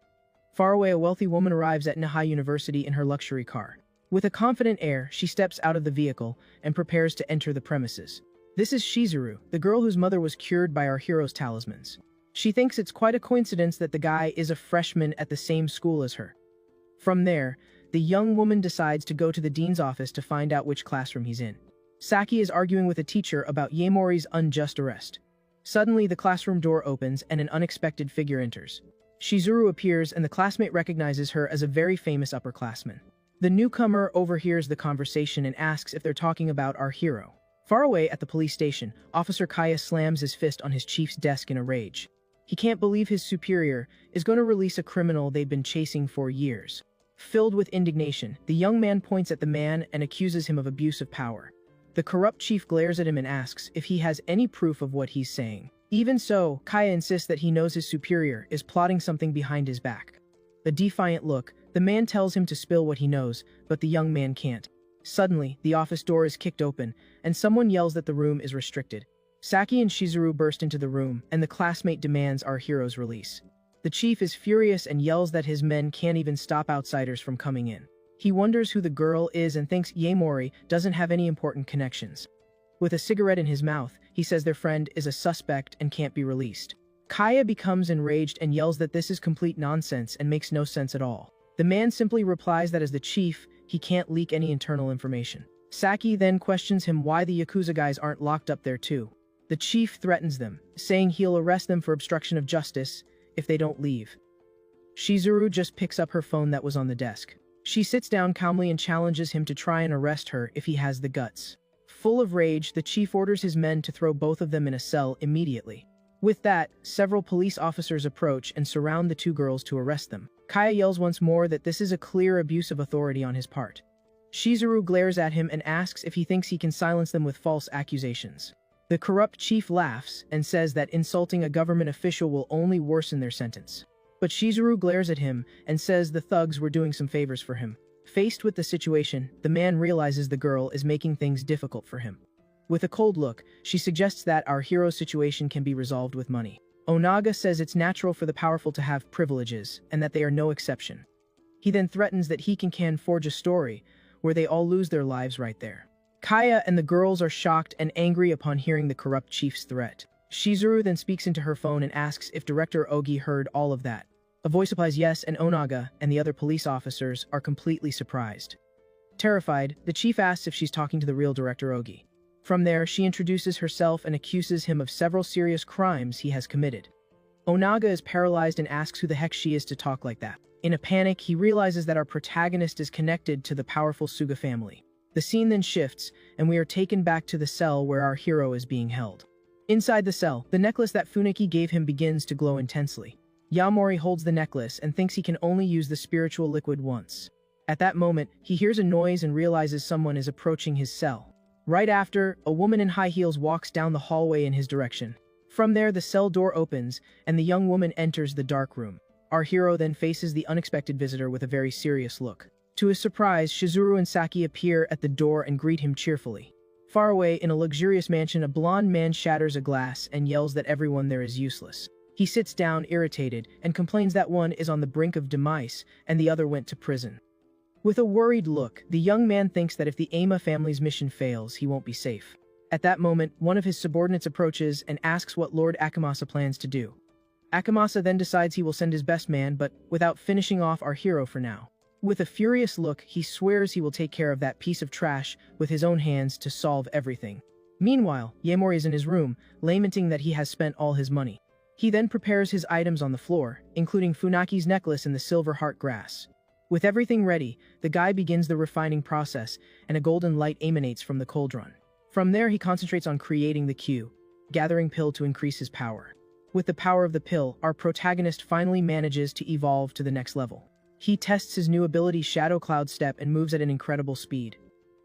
Far away, a wealthy woman arrives at Nihai University in her luxury car. With a confident air, she steps out of the vehicle and prepares to enter the premises. This is Shizuru, the girl whose mother was cured by our hero's talismans. She thinks it's quite a coincidence that the guy is a freshman at the same school as her. From there, the young woman decides to go to the dean's office to find out which classroom he's in. Saki is arguing with a teacher about Yaemori's unjust arrest. Suddenly, the classroom door opens and an unexpected figure enters. Shizuru appears and the classmate recognizes her as a very famous upperclassman. The newcomer overhears the conversation and asks if they're talking about our hero. Far away at the police station, Officer Kaya slams his fist on his chief's desk in a rage. He can't believe his superior is going to release a criminal they've been chasing for years. Filled with indignation, the young man points at the man and accuses him of abuse of power. The corrupt chief glares at him and asks if he has any proof of what he's saying. Even so, Kaya insists that he knows his superior is plotting something behind his back. A defiant look, the man tells him to spill what he knows, but the young man can't. Suddenly, the office door is kicked open, and someone yells that the room is restricted. Saki and Shizuru burst into the room, and the classmate demands our hero's release. The chief is furious and yells that his men can't even stop outsiders from coming in. He wonders who the girl is and thinks Yaemori doesn't have any important connections. With a cigarette in his mouth, he says their friend is a suspect and can't be released. Kaya becomes enraged and yells that this is complete nonsense and makes no sense at all. The man simply replies that as the chief, he can't leak any internal information. Saki then questions him why the Yakuza guys aren't locked up there too. The chief threatens them, saying he'll arrest them for obstruction of justice if they don't leave. Shizuru just picks up her phone that was on the desk. She sits down calmly and challenges him to try and arrest her if he has the guts. Full of rage, the chief orders his men to throw both of them in a cell immediately. With that, several police officers approach and surround the two girls to arrest them. Kaya yells once more that this is a clear abuse of authority on his part. Shizuru glares at him and asks if he thinks he can silence them with false accusations. The corrupt chief laughs and says that insulting a government official will only worsen their sentence. But Shizuru glares at him and says the thugs were doing some favors for him. Faced with the situation, the man realizes the girl is making things difficult for him. With a cold look, she suggests that our hero's situation can be resolved with money. Onaga says it's natural for the powerful to have privileges, and that they are no exception. He then threatens that he can forge a story where they all lose their lives right there. Kaya and the girls are shocked and angry upon hearing the corrupt chief's threat. Shizuru then speaks into her phone and asks if Director Ogi heard all of that. A voice replies yes, and Onaga and the other police officers are completely surprised. Terrified, the chief asks if she's talking to the real Director Ogi. From there, she introduces herself and accuses him of several serious crimes he has committed. Onaga is paralyzed and asks who the heck she is to talk like that. In a panic, he realizes that our protagonist is connected to the powerful Suga family. The scene then shifts, and we are taken back to the cell where our hero is being held. Inside the cell, the necklace that Funaki gave him begins to glow intensely. Yaemori holds the necklace and thinks he can only use the spiritual liquid once. At that moment, he hears a noise and realizes someone is approaching his cell. Right after, a woman in high heels walks down the hallway in his direction. From there, the cell door opens, and the young woman enters the dark room. Our hero then faces the unexpected visitor with a very serious look. To his surprise, Shizuru and Saki appear at the door and greet him cheerfully. Far away, in a luxurious mansion, a blonde man shatters a glass and yells that everyone there is useless. He sits down, irritated, and complains that one is on the brink of demise and the other went to prison. With a worried look, the young man thinks that if the Ama family's mission fails, he won't be safe. At that moment, one of his subordinates approaches and asks what Lord Akamasa plans to do. Akamasa then decides he will send his best man, but without finishing off our hero for now. With a furious look, he swears he will take care of that piece of trash with his own hands to solve everything. Meanwhile, Yaemori is in his room, lamenting that he has spent all his money. He then prepares his items on the floor, including Funaki's necklace and the silver heart grass. With everything ready, the guy begins the refining process, and a golden light emanates from the cauldron. From there, he concentrates on creating the Q, gathering pill to increase his power. With the power of the pill, our protagonist finally manages to evolve to the next level. He tests his new ability Shadow Cloud Step and moves at an incredible speed.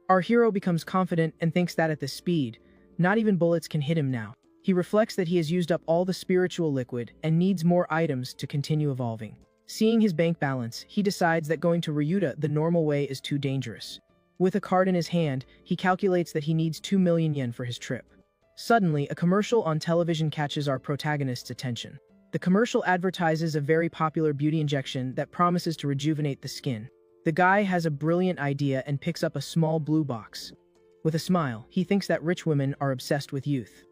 Our hero becomes confident and thinks that at this speed, not even bullets can hit him now. He reflects that he has used up all the spiritual liquid and needs more items to continue evolving. Seeing his bank balance, he decides that going to Ryuta the normal way is too dangerous. With a card in his hand, he calculates that he needs 2 million yen for his trip. Suddenly, a commercial on television catches our protagonist's attention. The commercial advertises a very popular beauty injection that promises to rejuvenate the skin. The guy has a brilliant idea and picks up a small blue box. With a smile, he thinks that rich women are obsessed with youth.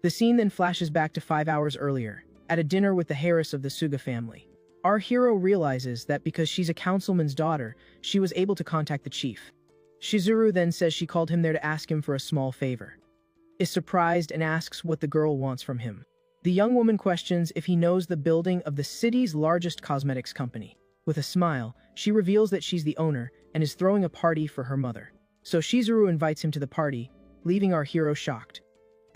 The scene then flashes back to 5 hours earlier, at a dinner with the heiress of the Suga family. Our hero realizes that because she's a councilman's daughter, she was able to contact the chief. Shizuru then says she called him there to ask him for a small favor. Is surprised and asks what the girl wants from him. The young woman questions if he knows the building of the city's largest cosmetics company. With a smile, she reveals that she's the owner and is throwing a party for her mother. So Shizuru invites him to the party, leaving our hero shocked.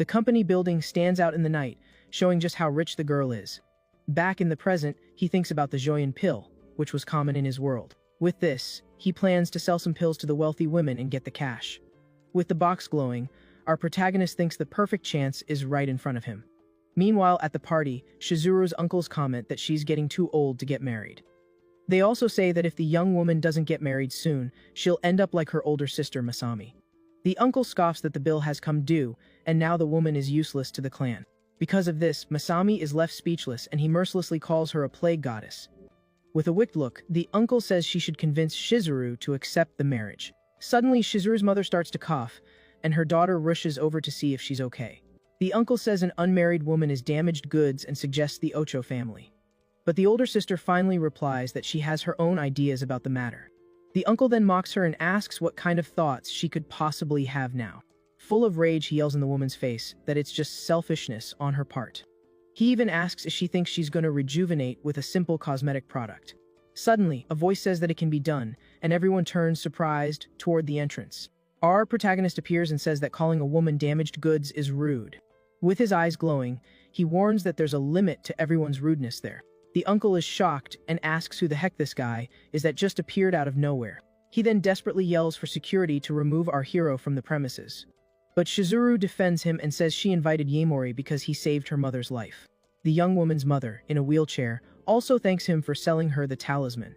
The company building stands out in the night, showing just how rich the girl is. Back in the present, he thinks about the Joyen pill, which was common in his world. With this, he plans to sell some pills to the wealthy women and get the cash. With the box glowing, our protagonist thinks the perfect chance is right in front of him. Meanwhile, at the party, Shizuru's uncles comment that she's getting too old to get married. They also say that if the young woman doesn't get married soon, she'll end up like her older sister Masami. The uncle scoffs that the bill has come due, and now the woman is useless to the clan. Because of this, Masami is left speechless and he mercilessly calls her a plague goddess. With a wicked look, the uncle says she should convince Shizuru to accept the marriage. Suddenly, Shizuru's mother starts to cough, and her daughter rushes over to see if she's okay. The uncle says an unmarried woman is damaged goods and suggests the Ocho family. But the older sister finally replies that she has her own ideas about the matter. The uncle then mocks her and asks what kind of thoughts she could possibly have now. Full of rage, he yells in the woman's face that it's just selfishness on her part. He even asks if she thinks she's going to rejuvenate with a simple cosmetic product. Suddenly, a voice says that it can be done, and everyone turns surprised toward the entrance. Our protagonist appears and says that calling a woman damaged goods is rude. With his eyes glowing, he warns that there's a limit to everyone's rudeness there. The uncle is shocked and asks who the heck this guy is that just appeared out of nowhere. He then desperately yells for security to remove our hero from the premises. But Shizuru defends him and says she invited Yaemori because he saved her mother's life. The young woman's mother, in a wheelchair, also thanks him for selling her the talisman.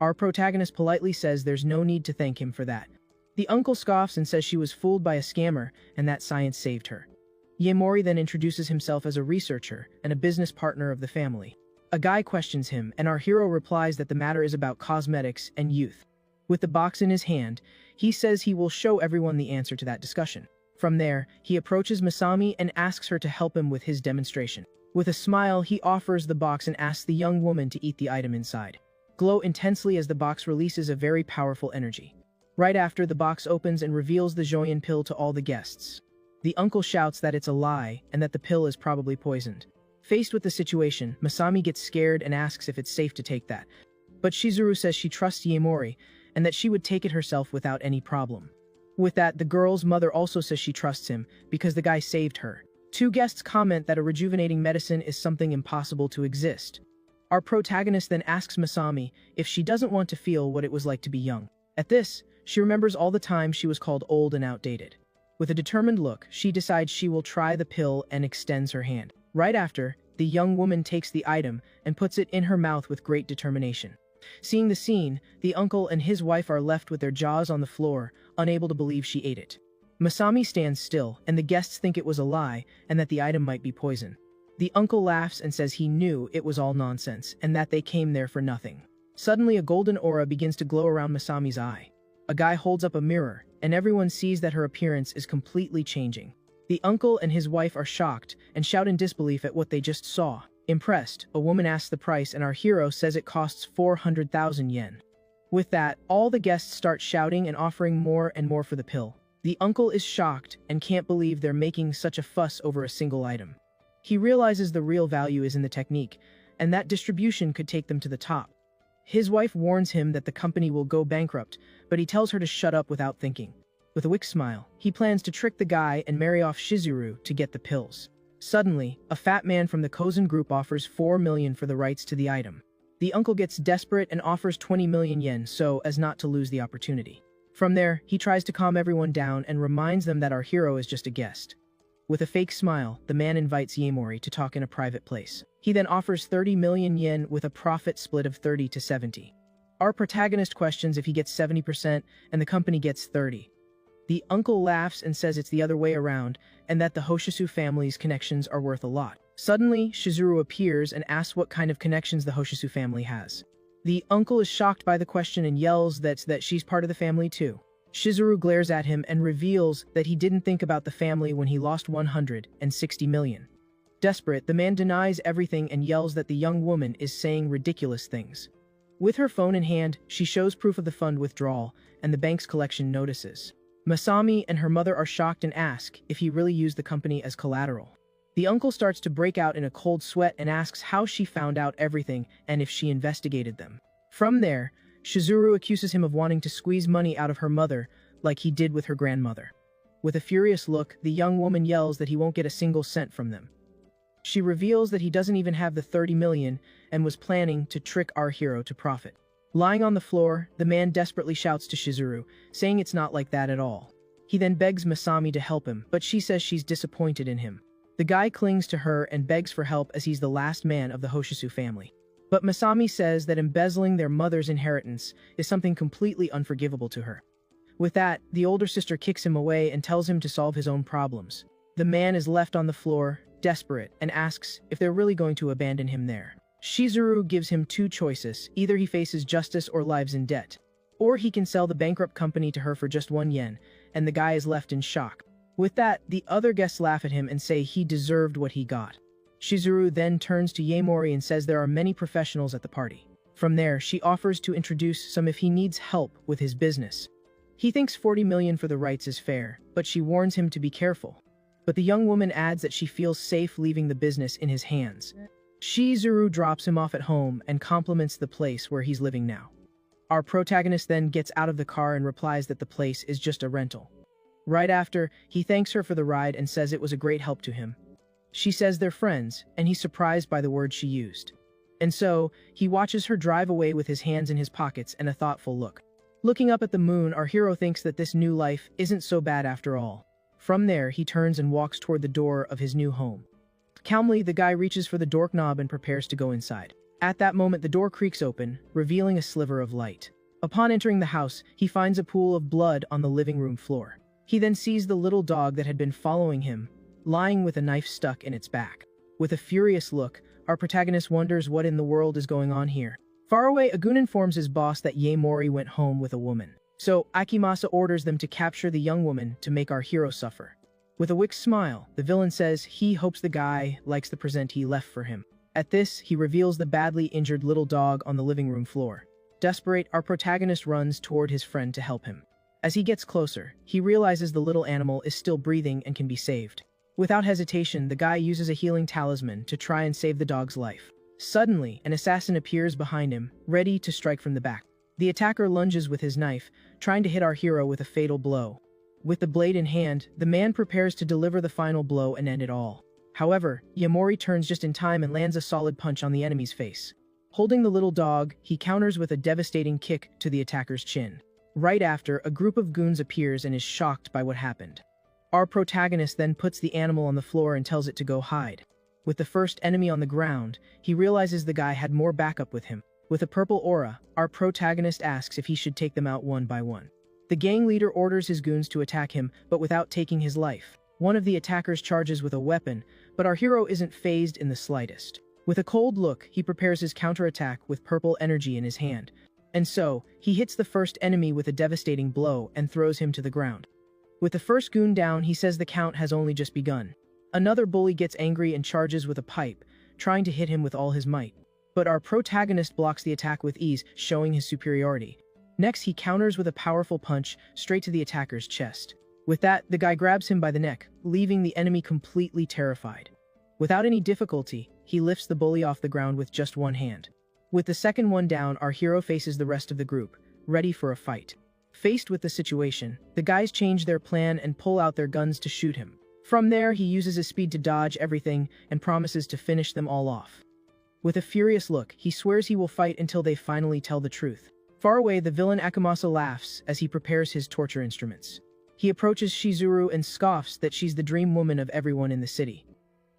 Our protagonist politely says there's no need to thank him for that. The uncle scoffs and says she was fooled by a scammer and that science saved her. Yaemori then introduces himself as a researcher and a business partner of the family. A guy questions him, and our hero replies that the matter is about cosmetics and youth. With the box in his hand, he says he will show everyone the answer to that discussion. From there, he approaches Masami and asks her to help him with his demonstration. With a smile, he offers the box and asks the young woman to eat the item inside. Glow intensely as the box releases a very powerful energy. Right after, the box opens and reveals the Joyen pill to all the guests. The uncle shouts that it's a lie and that the pill is probably poisoned. Faced with the situation, Masami gets scared and asks if it's safe to take that. But Shizuru says she trusts Yaemori and that she would take it herself without any problem. With that, the girl's mother also says she trusts him because the guy saved her. Two guests comment that a rejuvenating medicine is something impossible to exist. Our protagonist then asks Masami if she doesn't want to feel what it was like to be young. At this, she remembers all the time she was called old and outdated. With a determined look, she decides she will try the pill and extends her hand. Right after, the young woman takes the item and puts it in her mouth with great determination. Seeing the scene, the uncle and his wife are left with their jaws on the floor, unable to believe she ate it. Masami stands still, and the guests think it was a lie and that the item might be poison. The uncle laughs and says he knew it was all nonsense and that they came there for nothing. Suddenly, a golden aura begins to glow around Masami's eye. A guy holds up a mirror, and everyone sees that her appearance is completely changing. The uncle and his wife are shocked and shout in disbelief at what they just saw. Impressed, a woman asks the price and our hero says it costs 400,000 yen. With that, all the guests start shouting and offering more and more for the pill. The uncle is shocked and can't believe they're making such a fuss over a single item. He realizes the real value is in the technique, and that distribution could take them to the top. His wife warns him that the company will go bankrupt, but he tells her to shut up without thinking. With a wicked smile, he plans to trick the guy and marry off Shizuru to get the pills. Suddenly, a fat man from the Kozen group offers 4 million for the rights to the item. The uncle gets desperate and offers 20 million yen so as not to lose the opportunity. From there, he tries to calm everyone down and reminds them that our hero is just a guest. With a fake smile, the man invites Yaemori to talk in a private place. He then offers 30 million yen with a profit split of 30 to 70. Our protagonist questions if he gets 70% and the company gets 30. The uncle laughs and says it's the other way around and that the Hoshisu family's connections are worth a lot. Suddenly, Shizuru appears and asks what kind of connections the Hoshisu family has. The uncle is shocked by the question and yells that she's part of the family too. Shizuru glares at him and reveals that he didn't think about the family when he lost 160 million. Desperate, the man denies everything and yells that the young woman is saying ridiculous things. With her phone in hand, she shows proof of the fund withdrawal, and the bank's collection notices. Masami and her mother are shocked and ask if he really used the company as collateral. The uncle starts to break out in a cold sweat and asks how she found out everything and if she investigated them. From there, Shizuru accuses him of wanting to squeeze money out of her mother like he did with her grandmother. With a furious look, the young woman yells that he won't get a single cent from them. She reveals that he doesn't even have the 30 million and was planning to trick our hero to profit. Lying on the floor, the man desperately shouts to Shizuru, saying it's not like that at all. He then begs Masami to help him, but she says she's disappointed in him. The guy clings to her and begs for help as he's the last man of the Hoshisu family. But Masami says that embezzling their mother's inheritance is something completely unforgivable to her. With that, the older sister kicks him away and tells him to solve his own problems. The man is left on the floor, desperate, and asks if they're really going to abandon him there. Shizuru gives him two choices: either he faces justice or lives in debt, or he can sell the bankrupt company to her for just 1 yen, and the guy is left in shock. With that, the other guests laugh at him and say he deserved what he got. Shizuru then turns to Yaemori and says there are many professionals at the party. From there, she offers to introduce some if he needs help with his business. He thinks 40 million for the rights is fair, but she warns him to be careful. But the young woman adds that she feels safe leaving the business in his hands. Shizuru drops him off at home and compliments the place where he's living now. Our protagonist then gets out of the car and replies that the place is just a rental. Right after, he thanks her for the ride and says it was a great help to him. She says they're friends, and he's surprised by the words she used. And so, he watches her drive away with his hands in his pockets and a thoughtful look. Looking up at the moon, our hero thinks that this new life isn't so bad after all. From there, he turns and walks toward the door of his new home. Calmly, the guy reaches for the doorknob and prepares to go inside. At that moment, the door creaks open, revealing a sliver of light. Upon entering the house, he finds a pool of blood on the living room floor. He then sees the little dog that had been following him, lying with a knife stuck in its back. With a furious look, our protagonist wonders what in the world is going on here. Far away, a goon informs his boss that Yaemori went home with a woman. So, Akimasa orders them to capture the young woman to make our hero suffer. With a wicked smile, the villain says he hopes the guy likes the present he left for him. At this, he reveals the badly injured little dog on the living room floor. Desperate, our protagonist runs toward his friend to help him. As he gets closer, he realizes the little animal is still breathing and can be saved. Without hesitation, the guy uses a healing talisman to try and save the dog's life. Suddenly, an assassin appears behind him, ready to strike from the back. The attacker lunges with his knife, trying to hit our hero with a fatal blow. With the blade in hand, the man prepares to deliver the final blow and end it all. However, Yaemori turns just in time and lands a solid punch on the enemy's face. Holding the little dog, he counters with a devastating kick to the attacker's chin. Right after, a group of goons appears and is shocked by what happened. Our protagonist then puts the animal on the floor and tells it to go hide. With the first enemy on the ground, he realizes the guy had more backup with him. With a purple aura, our protagonist asks if he should take them out one by one. The gang leader orders his goons to attack him, but without taking his life. One of the attackers charges with a weapon, but our hero isn't fazed in the slightest. With a cold look, he prepares his counterattack with purple energy in his hand. And so, he hits the first enemy with a devastating blow and throws him to the ground. With the first goon down, he says the count has only just begun. Another bully gets angry and charges with a pipe, trying to hit him with all his might. But our protagonist blocks the attack with ease, showing his superiority. Next, he counters with a powerful punch straight to the attacker's chest. With that, the guy grabs him by the neck, leaving the enemy completely terrified. Without any difficulty, he lifts the bully off the ground with just one hand. With the second one down, our hero faces the rest of the group, ready for a fight. Faced with the situation, the guys change their plan and pull out their guns to shoot him. From there, he uses his speed to dodge everything and promises to finish them all off. With a furious look, he swears he will fight until they finally tell the truth. Far away, the villain Akimasa laughs as he prepares his torture instruments. He approaches Shizuru and scoffs that she's the dream woman of everyone in the city.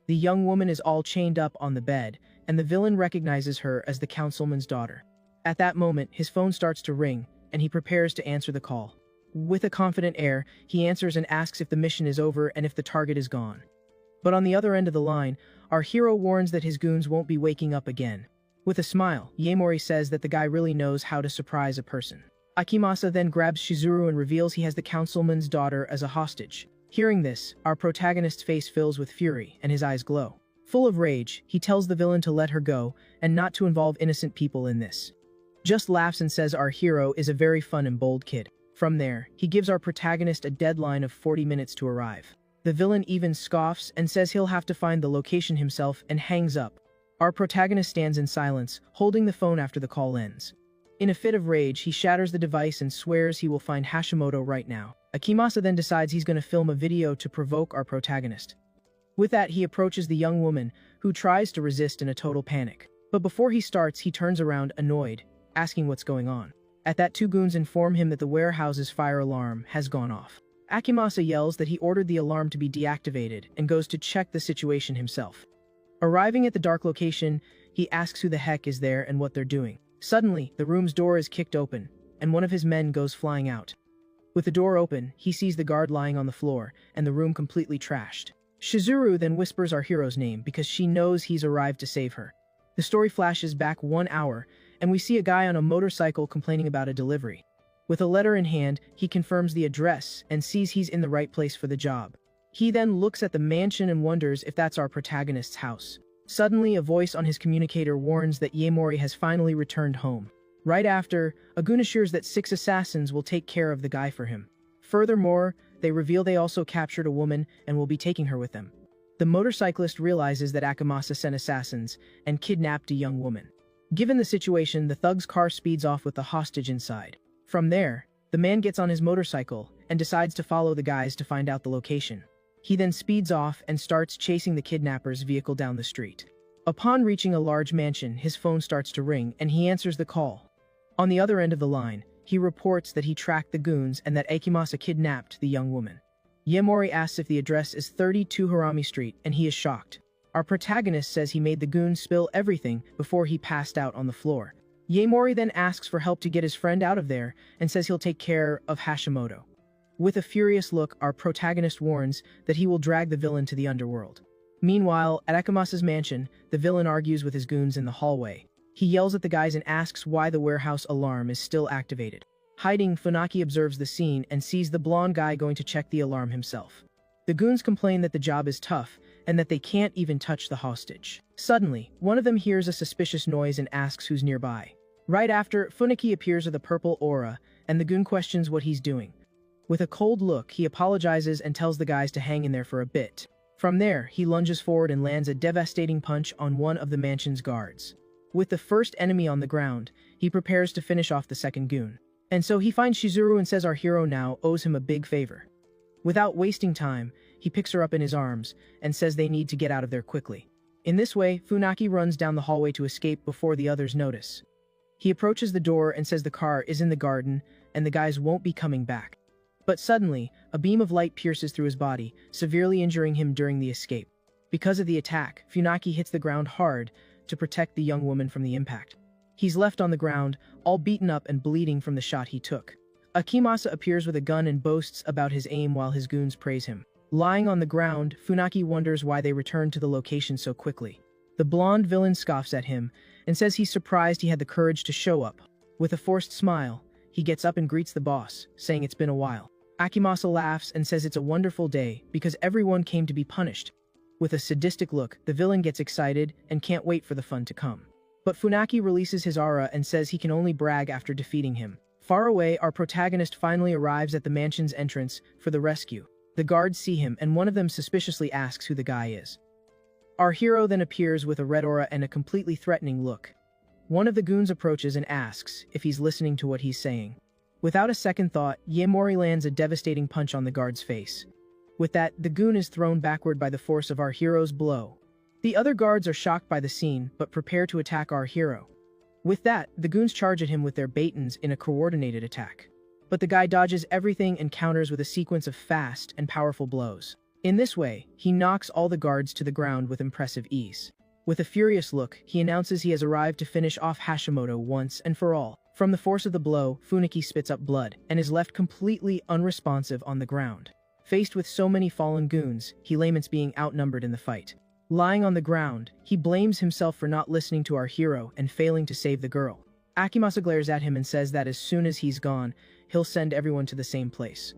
The young woman is all chained up on the bed, and the villain recognizes her as the councilman's daughter. At that moment, his phone starts to ring, and he prepares to answer the call. With a confident air, he answers and asks if the mission is over and if the target is gone. But on the other end of the line, our hero warns that his goons won't be waking up again. With a smile, Yaemori says that the guy really knows how to surprise a person. Akimasa then grabs Shizuru and reveals he has the councilman's daughter as a hostage. Hearing this, our protagonist's face fills with fury and his eyes glow. Full of rage, he tells the villain to let her go and not to involve innocent people in this. Just laughs and says our hero is a very fun and bold kid. From there, he gives our protagonist a deadline of 40 minutes to arrive. The villain even scoffs and says he'll have to find the location himself and hangs up. Our protagonist stands in silence, holding the phone after the call ends. In a fit of rage, he shatters the device and swears he will find Hashimoto right now. Akimasa then decides he's going to film a video to provoke our protagonist. With that, he approaches the young woman, who tries to resist in a total panic. But before he starts, he turns around, annoyed, asking what's going on. At that, two goons inform him that the warehouse's fire alarm has gone off. Akimasa yells that he ordered the alarm to be deactivated and goes to check the situation himself. Arriving at the dark location, he asks who the heck is there and what they're doing. Suddenly, the room's door is kicked open, and one of his men goes flying out. With the door open, he sees the guard lying on the floor, and the room completely trashed. Shizuru then whispers our hero's name because she knows he's arrived to save her. The story flashes back 1 hour, and we see a guy on a motorcycle complaining about a delivery. With a letter in hand, he confirms the address and sees he's in the right place for the job. He then looks at the mansion and wonders if that's our protagonist's house. Suddenly, a voice on his communicator warns that Yaemori has finally returned home. Right after, a goon assures that 6 assassins will take care of the guy for him. Furthermore, they reveal they also captured a woman and will be taking her with them. The motorcyclist realizes that Akimasa sent assassins and kidnapped a young woman. Given the situation, the thug's car speeds off with the hostage inside. From there, the man gets on his motorcycle and decides to follow the guys to find out the location. He then speeds off and starts chasing the kidnapper's vehicle down the street. Upon reaching a large mansion, his phone starts to ring and he answers the call. On the other end of the line, he reports that he tracked the goons and that Akimasa kidnapped the young woman. Yaemori asks if the address is 32 Harami Street and he is shocked. Our protagonist says he made the goons spill everything before he passed out on the floor. Yaemori then asks for help to get his friend out of there and says he'll take care of Hashimoto. With a furious look, our protagonist warns that he will drag the villain to the underworld. Meanwhile, at Akimasa's mansion, the villain argues with his goons in the hallway. He yells at the guys and asks why the warehouse alarm is still activated. Hiding, Funaki observes the scene and sees the blonde guy going to check the alarm himself. The goons complain that the job is tough and that they can't even touch the hostage. Suddenly, one of them hears a suspicious noise and asks who's nearby. Right after, Funaki appears with a purple aura, and the goon questions what he's doing. With a cold look, he apologizes and tells the guys to hang in there for a bit. From there, he lunges forward and lands a devastating punch on one of the mansion's guards. With the first enemy on the ground, he prepares to finish off the second goon. And so he finds Shizuru and says our hero now owes him a big favor. Without wasting time, he picks her up in his arms and says they need to get out of there quickly. In this way, Funaki runs down the hallway to escape before the others notice. He approaches the door and says the car is in the garden and the guys won't be coming back. But suddenly, a beam of light pierces through his body, severely injuring him during the escape. Because of the attack, Funaki hits the ground hard to protect the young woman from the impact. He's left on the ground, all beaten up and bleeding from the shot he took. Akimasa appears with a gun and boasts about his aim while his goons praise him. Lying on the ground, Funaki wonders why they returned to the location so quickly. The blonde villain scoffs at him and says he's surprised he had the courage to show up. With a forced smile, he gets up and greets the boss, saying it's been a while. Akimasa laughs and says it's a wonderful day because everyone came to be punished. With a sadistic look, the villain gets excited and can't wait for the fun to come. But Funaki releases his aura and says he can only brag after defeating him. Far away, our protagonist finally arrives at the mansion's entrance for the rescue. The guards see him and one of them suspiciously asks who the guy is. Our hero then appears with a red aura and a completely threatening look. One of the goons approaches and asks if he's listening to what he's saying. Without a second thought, Yaemori lands a devastating punch on the guard's face. With that, the goon is thrown backward by the force of our hero's blow. The other guards are shocked by the scene, but prepare to attack our hero. With that, the goons charge at him with their batons in a coordinated attack. but the guy dodges everything and counters with a sequence of fast and powerful blows. In this way, he knocks all the guards to the ground with impressive ease. With a furious look, he announces he has arrived to finish off Hashimoto once and for all. From the force of the blow, Funaki spits up blood and is left completely unresponsive on the ground. Faced with so many fallen goons, he laments being outnumbered in the fight. Lying on the ground, he blames himself for not listening to our hero and failing to save the girl. Akimasa glares at him and says that as soon as he's gone, he'll send everyone to the same place.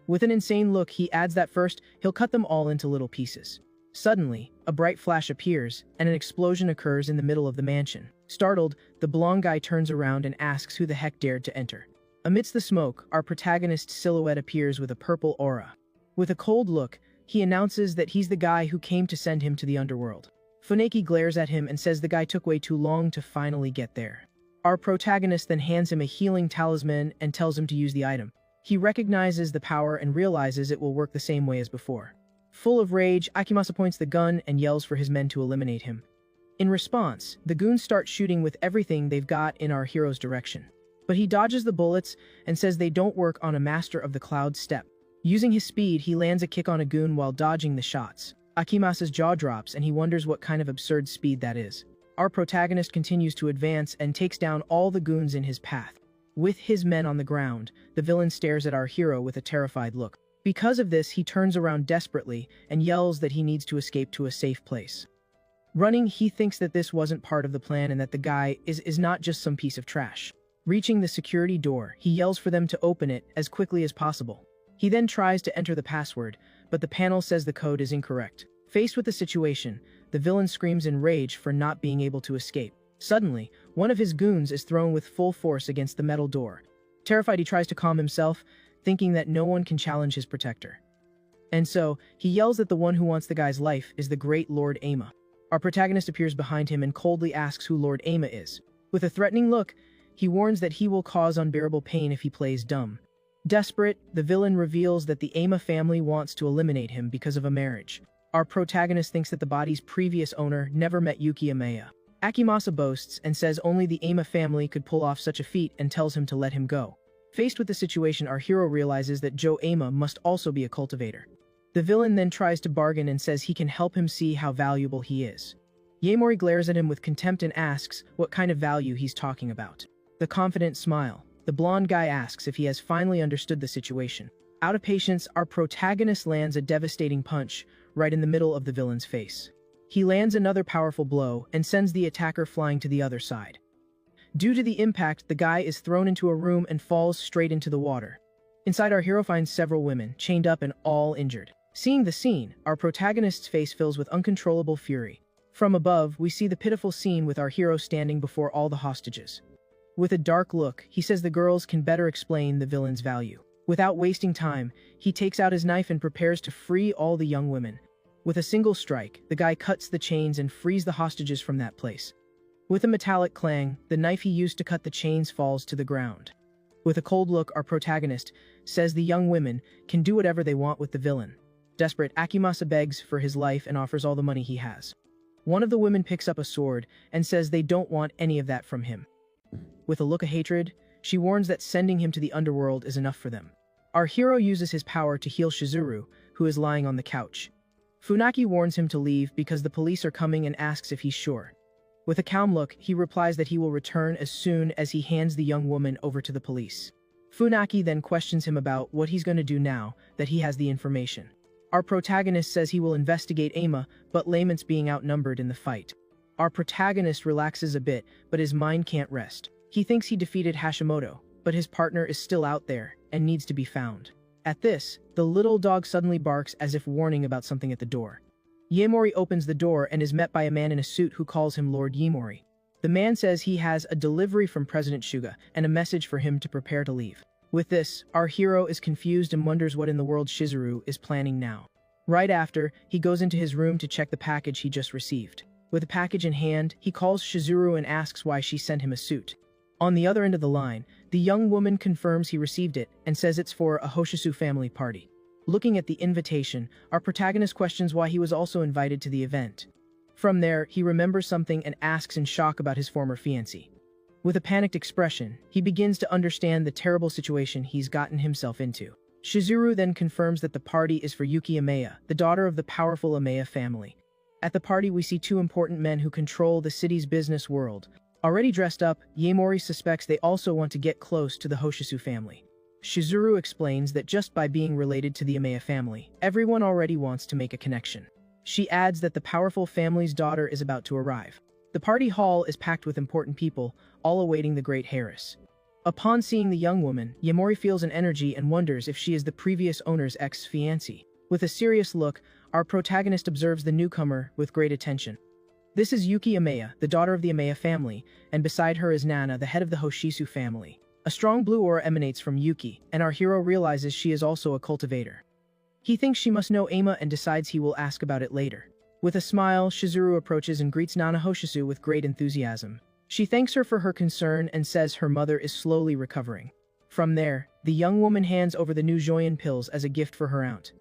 With an insane look, he adds that first, he'll cut them all into little pieces. Suddenly, a bright flash appears, and an explosion occurs in the middle of the mansion. Startled, the blonde guy turns around and asks who the heck dared to enter. Amidst the smoke, our protagonist's silhouette appears with a purple aura. With a cold look, he announces that he's the guy who came to send him to the underworld. Funaki glares at him and says the guy took way too long to finally get there. Our protagonist then hands him a healing talisman and tells him to use the item. He recognizes the power and realizes it will work the same way as before. Full of rage, Akimasa points the gun and yells for his men to eliminate him. In response, the goons start shooting with everything they've got in our hero's direction. But he dodges the bullets and says they don't work on a Master of the Cloud step. Using his speed, he lands a kick on a goon while dodging the shots. Akimasa's jaw drops and he wonders what kind of absurd speed that is. Our protagonist continues to advance and takes down all the goons in his path. With his men on the ground, the villain stares at our hero with a terrified look. Because of this, he turns around desperately and yells that he needs to escape to a safe place. Running, he thinks that this wasn't part of the plan and that the guy is not just some piece of trash. Reaching the security door, he yells for them to open it as quickly as possible. He then tries to enter the password, but the panel says the code is incorrect. Faced with the situation, the villain screams in rage for not being able to escape. Suddenly, one of his goons is thrown with full force against the metal door. Terrified, he tries to calm himself, thinking that no one can challenge his protector. And so, he yells that the one who wants the guy's life is the great Lord Ama. Our protagonist appears behind him and coldly asks who Lord Ama is. With a threatening look, he warns that he will cause unbearable pain if he plays dumb. Desperate, the villain reveals that the Ama family wants to eliminate him because of a marriage. Our protagonist thinks that the body's previous owner never met Yuki Amaya. Akimasa boasts and says only the Ama family could pull off such a feat and tells him to let him go. Faced with the situation, our hero realizes that Joe Ama must also be a cultivator. The villain then tries to bargain and says he can help him see how valuable he is. Yaemori glares at him with contempt and asks what kind of value he's talking about. The confident smile. The blonde guy asks if he has finally understood the situation. Out of patience, our protagonist lands a devastating punch right in the middle of the villain's face. He lands another powerful blow and sends the attacker flying to the other side. Due to the impact, the guy is thrown into a room and falls straight into the water. Inside, our hero finds several women, chained up and all injured. Seeing the scene, our protagonist's face fills with uncontrollable fury. From above, we see the pitiful scene with our hero standing before all the hostages. With a dark look, he says the girls can better explain the villain's value. Without wasting time, he takes out his knife and prepares to free all the young women. With a single strike, the guy cuts the chains and frees the hostages from that place. With a metallic clang, the knife he used to cut the chains falls to the ground. With a cold look, our protagonist says the young women can do whatever they want with the villain. Desperate, Akimasa begs for his life and offers all the money he has. One of the women picks up a sword and says they don't want any of that from him. With a look of hatred, she warns that sending him to the underworld is enough for them. Our hero uses his power to heal Shizuru, who is lying on the couch. Funaki warns him to leave because the police are coming and asks if he's sure. With a calm look, he replies that he will return as soon as he hands the young woman over to the police. Funaki then questions him about what he's going to do now that he has the information. Our protagonist says he will investigate Ama, but laments being outnumbered in the fight. Our protagonist relaxes a bit, but his mind can't rest. He thinks he defeated Hashimoto, but his partner is still out there and needs to be found. At this, the little dog suddenly barks as if warning about something at the door. Yaemori opens the door and is met by a man in a suit who calls him Lord Yaemori. The man says he has a delivery from President Suga and a message for him to prepare to leave. With this, our hero is confused and wonders what in the world Shizuru is planning now. Right after, he goes into his room to check the package he just received. With the package in hand, he calls Shizuru and asks why she sent him a suit. On the other end of the line, the young woman confirms he received it and says it's for a Hoshisu family party. Looking at the invitation, our protagonist questions why he was also invited to the event. From there, he remembers something and asks in shock about his former fiancée. With a panicked expression, he begins to understand the terrible situation he's gotten himself into. Shizuru then confirms that the party is for Yuki Ameya, the daughter of the powerful Ameya family. At the party, we see two important men who control the city's business world. Already dressed up, Yaemori suspects they also want to get close to the Hoshisu family. Shizuru explains that just by being related to the Ameya family, everyone already wants to make a connection. She adds that the powerful family's daughter is about to arrive. The party hall is packed with important people, all awaiting the great heiress. Upon seeing the young woman, Yaemori feels an energy and wonders if she is the previous owner's ex-fiancée. With a serious look, our protagonist observes the newcomer with great attention. This is Yuki Ameya, the daughter of the Ameya family, and beside her is Nana, the head of the Hoshisu family. A strong blue aura emanates from Yuki, and our hero realizes she is also a cultivator. He thinks she must know Ama and decides he will ask about it later. With a smile, Shizuru approaches and greets Nana Hoshisu with great enthusiasm. She thanks her for her concern and says her mother is slowly recovering. From there, the young woman hands over the new Joyen pills as a gift for her aunt.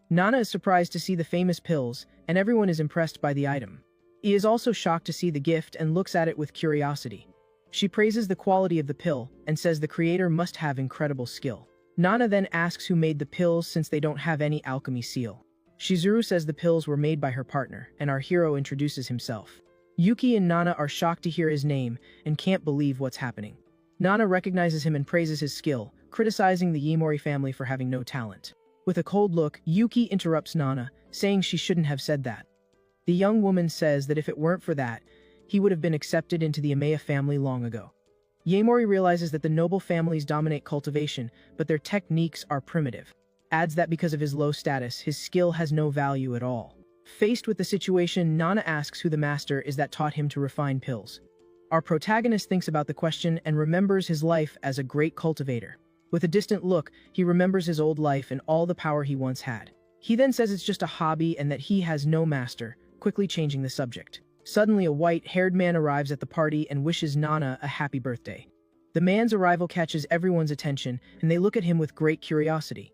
Nana is surprised to see the famous pills, and everyone is impressed by the item. He is also shocked to see the gift and looks at it with curiosity. She praises the quality of the pill and says the creator must have incredible skill. Nana then asks who made the pills since they don't have any alchemy seal. Shizuru says the pills were made by her partner, and our hero introduces himself. Yuki and Nana are shocked to hear his name and can't believe what's happening. Nana recognizes him and praises his skill, criticizing the Yaemori family for having no talent. With a cold look, Yuki interrupts Nana, saying she shouldn't have said that. The young woman says that if it weren't for that, he would have been accepted into the Ameya family long ago. Yaemori realizes that the noble families dominate cultivation, but their techniques are primitive. Adds that because of his low status, his skill has no value at all. Faced with the situation, Nana asks who the master is that taught him to refine pills. Our protagonist thinks about the question and remembers his life as a great cultivator. With a distant look, he remembers his old life and all the power he once had. He then says it's just a hobby and that he has no master, quickly changing the subject. Suddenly, a white-haired man arrives at the party and wishes Nana a happy birthday. The man's arrival catches everyone's attention, and they look at him with great curiosity.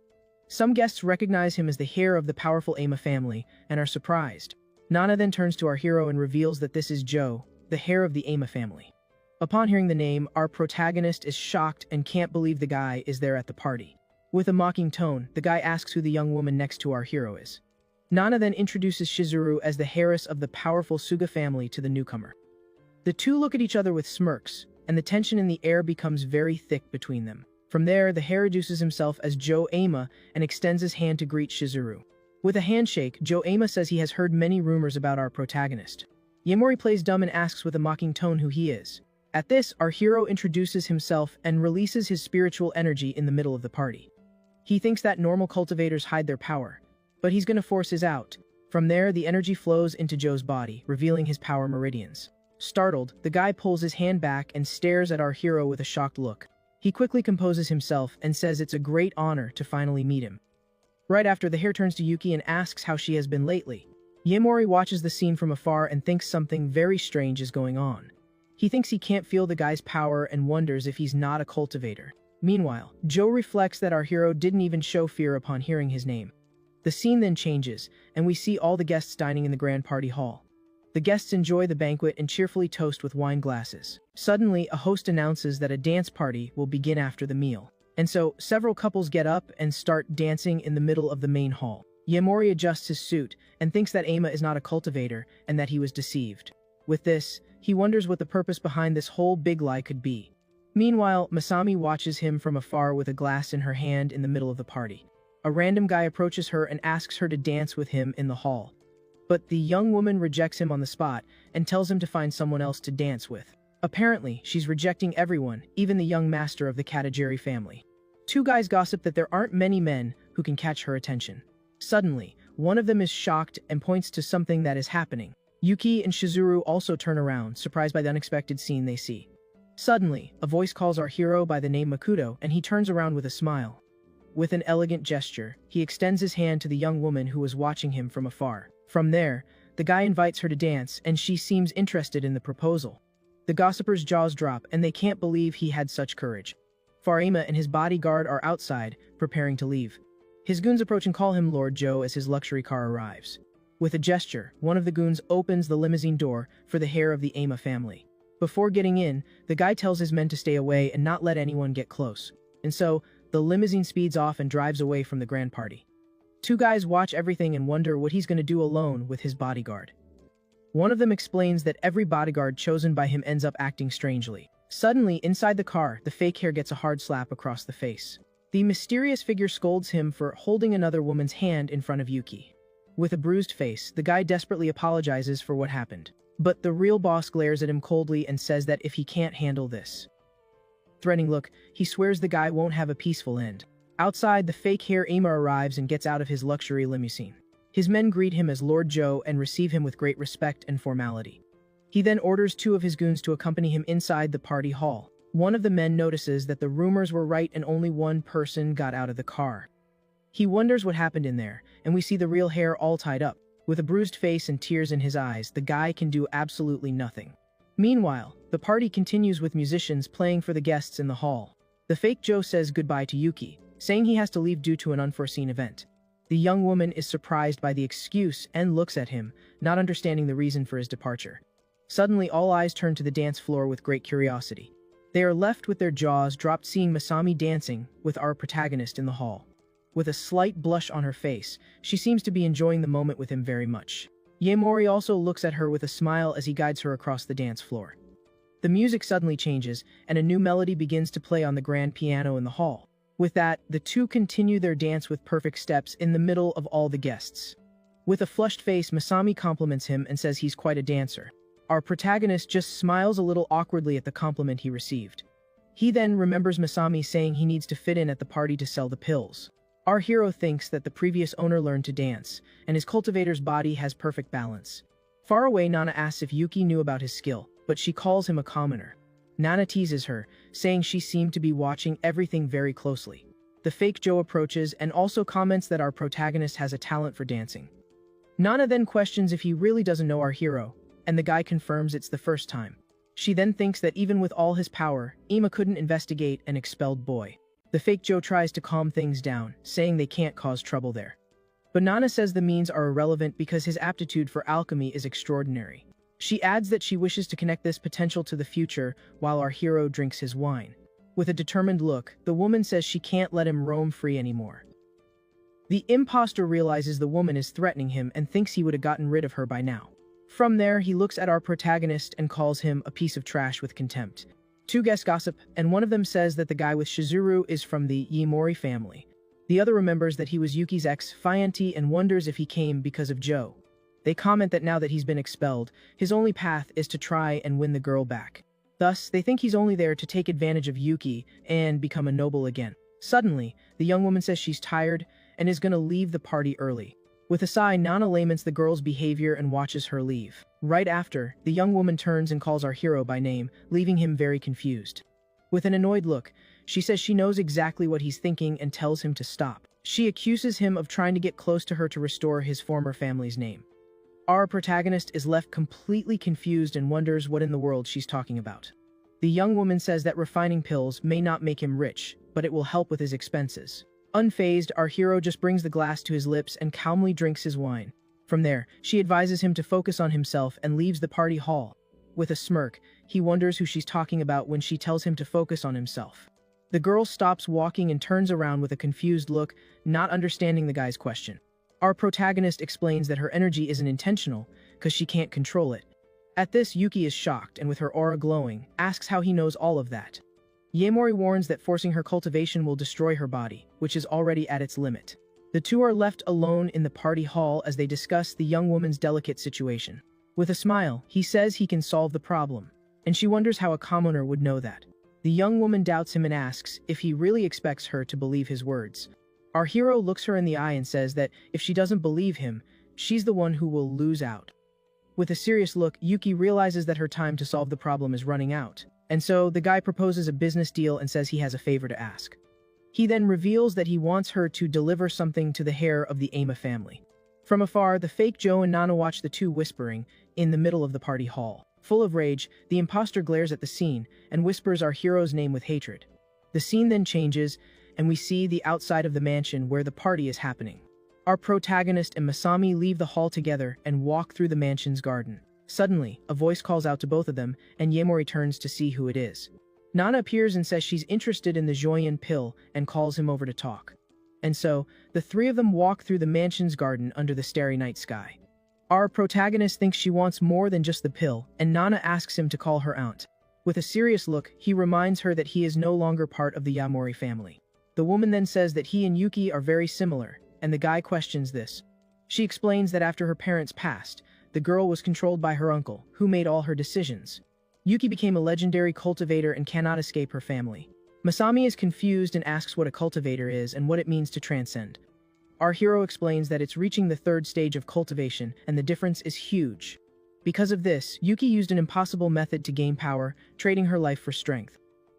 Some guests recognize him as the heir of the powerful Ama family and are surprised. Nana then turns to our hero and reveals that this is Joe, the heir of the Ama family. Upon hearing the name, our protagonist is shocked and can't believe the guy is there at the party. With a mocking tone, the guy asks who the young woman next to our hero is. Nana then introduces Shizuru as the heiress of the powerful Suga family to the newcomer. The two look at each other with smirks, and the tension in the air becomes very thick between them. From there, the heir introduces himself as Joe Ama and extends his hand to greet Shizuru. With a handshake, Joe Ama says he has heard many rumors about our protagonist. Yaemori plays dumb and asks with a mocking tone who he is. At this, our hero introduces himself and releases his spiritual energy in the middle of the party. He thinks that normal cultivators hide their power, but he's gonna force his out. From there, the energy flows into Joe's body, revealing his power meridians. Startled, the guy pulls his hand back and stares at our hero with a shocked look. He quickly composes himself and says it's a great honor to finally meet him. Right after, the heir turns to Yuki and asks how she has been lately. Yaemori watches the scene from afar and thinks something very strange is going on. He thinks he can't feel the guy's power and wonders if he's not a cultivator. Meanwhile, Joe reflects that our hero didn't even show fear upon hearing his name. The scene then changes, and we see all the guests dining in the grand party hall. The guests enjoy the banquet and cheerfully toast with wine glasses. Suddenly, a host announces that a dance party will begin after the meal. And so, several couples get up and start dancing in the middle of the main hall. Yaemori adjusts his suit and thinks that Ama is not a cultivator and that he was deceived. With this, he wonders what the purpose behind this whole big lie could be. Meanwhile, Masami watches him from afar with a glass in her hand in the middle of the party. A random guy approaches her and asks her to dance with him in the hall. But the young woman rejects him on the spot and tells him to find someone else to dance with. Apparently, she's rejecting everyone, even the young master of the Katajiri family. Two guys gossip that there aren't many men who can catch her attention. Suddenly, one of them is shocked and points to something that is happening. Yuki and Shizuru also turn around, surprised by the unexpected scene they see. Suddenly, a voice calls our hero by the name Makuto, and he turns around with a smile. With an elegant gesture, he extends his hand to the young woman who was watching him from afar. From there, the guy invites her to dance, and she seems interested in the proposal. The gossipers' jaws drop, and they can't believe he had such courage. Farima and his bodyguard are outside, preparing to leave. His goons approach and call him Lord Joe as his luxury car arrives. With a gesture, one of the goons opens the limousine door for the heir of the Ama family. Before getting in, the guy tells his men to stay away and not let anyone get close. And so, the limousine speeds off and drives away from the grand party. Two guys watch everything and wonder what he's going to do alone with his bodyguard. One of them explains that every bodyguard chosen by him ends up acting strangely. Suddenly, inside the car, the fake hair gets a hard slap across the face. The mysterious figure scolds him for holding another woman's hand in front of Yuki. With a bruised face, the guy desperately apologizes for what happened. But the real boss glares at him coldly and says that if he can't handle this threatening look, he swears the guy won't have a peaceful end. Outside, the fake hair Ama arrives and gets out of his luxury limousine. His men greet him as Lord Joe and receive him with great respect and formality. He then orders two of his goons to accompany him inside the party hall. One of the men notices that the rumors were right and only one person got out of the car. He wonders what happened in there, and we see the real hair all tied up. With a bruised face and tears in his eyes, the guy can do absolutely nothing. Meanwhile, the party continues with musicians playing for the guests in the hall. The fake Joe says goodbye to Yuki, saying he has to leave due to an unforeseen event. The young woman is surprised by the excuse and looks at him, not understanding the reason for his departure. Suddenly, all eyes turn to the dance floor with great curiosity. They are left with their jaws dropped seeing Masami dancing with our protagonist in the hall. With a slight blush on her face, she seems to be enjoying the moment with him very much. Yaemori also looks at her with a smile as he guides her across the dance floor. The music suddenly changes, and a new melody begins to play on the grand piano in the hall. With that, the two continue their dance with perfect steps in the middle of all the guests. With a flushed face, Masami compliments him and says he's quite a dancer. Our protagonist just smiles a little awkwardly at the compliment he received. He then remembers Masami saying he needs to fit in at the party to sell the pills. Our hero thinks that the previous owner learned to dance, and his cultivator's body has perfect balance. Far away, Nana asks if Yuki knew about his skill, but she calls him a commoner. Nana teases her, saying she seemed to be watching everything very closely. The fake Joe approaches and also comments that our protagonist has a talent for dancing. Nana then questions if he really doesn't know our hero, and the guy confirms it's the first time. She then thinks that even with all his power, Ima couldn't investigate an expelled boy. The fake Joe tries to calm things down, saying they can't cause trouble there. But Nana says the means are irrelevant because his aptitude for alchemy is extraordinary. She adds that she wishes to connect this potential to the future while our hero drinks his wine. With a determined look, the woman says she can't let him roam free anymore. The imposter realizes the woman is threatening him and thinks he would have gotten rid of her by now. From there, he looks at our protagonist and calls him a piece of trash with contempt. Two guests gossip, and one of them says that the guy with Shizuru is from the Yaemori family. The other remembers that he was Yuki's ex-fiancé and wonders if he came because of Joe. They comment that now that he's been expelled, his only path is to try and win the girl back. Thus, they think he's only there to take advantage of Yuki and become a noble again. Suddenly, the young woman says she's tired and is going to leave the party early. With a sigh, Nana laments the girl's behavior and watches her leave. Right after, the young woman turns and calls our hero by name, leaving him very confused. With an annoyed look, she says she knows exactly what he's thinking and tells him to stop. She accuses him of trying to get close to her to restore his former family's name. Our protagonist is left completely confused and wonders what in the world she's talking about. The young woman says that refining pills may not make him rich, but it will help with his expenses. Unfazed, our hero just brings the glass to his lips and calmly drinks his wine. From there, she advises him to focus on himself and leaves the party hall. With a smirk, he wonders who she's talking about when she tells him to focus on himself. The girl stops walking and turns around with a confused look, not understanding the guy's question. Our protagonist explains that her energy isn't intentional, because she can't control it. At this, Yuki is shocked and with her aura glowing, asks how he knows all of that. Yaemori warns that forcing her cultivation will destroy her body, which is already at its limit. The two are left alone in the party hall as they discuss the young woman's delicate situation. With a smile, he says he can solve the problem, and she wonders how a commoner would know that. The young woman doubts him and asks if he really expects her to believe his words. Our hero looks her in the eye and says that if she doesn't believe him, she's the one who will lose out. With a serious look, Yuki realizes that her time to solve the problem is running out, and so the guy proposes a business deal and says he has a favor to ask. He then reveals that he wants her to deliver something to the heir of the Ama family. From afar, the fake Joe and Nana watch the two whispering in the middle of the party hall. Full of rage, the imposter glares at the scene and whispers our hero's name with hatred. The scene then changes, and we see the outside of the mansion where the party is happening. Our protagonist and Masami leave the hall together and walk through the mansion's garden. Suddenly, a voice calls out to both of them, and Yaemori turns to see who it is. Nana appears and says she's interested in the Joyen pill and calls him over to talk. And so, the three of them walk through the mansion's garden under the starry night sky. Our protagonist thinks she wants more than just the pill, and Nana asks him to call her aunt. With a serious look, he reminds her that he is no longer part of the Yaemori family. The woman then says that he and Yuki are very similar, and the guy questions this. She explains that after her parents passed, the girl was controlled by her uncle, who made all her decisions. Yuki became a legendary cultivator and cannot escape her family. Masami is confused and asks what a cultivator is and what it means to transcend. Our hero explains that it's reaching the third stage of cultivation, and the difference is huge. Because of this, Yuki used an impossible method to gain power, trading her life for strength.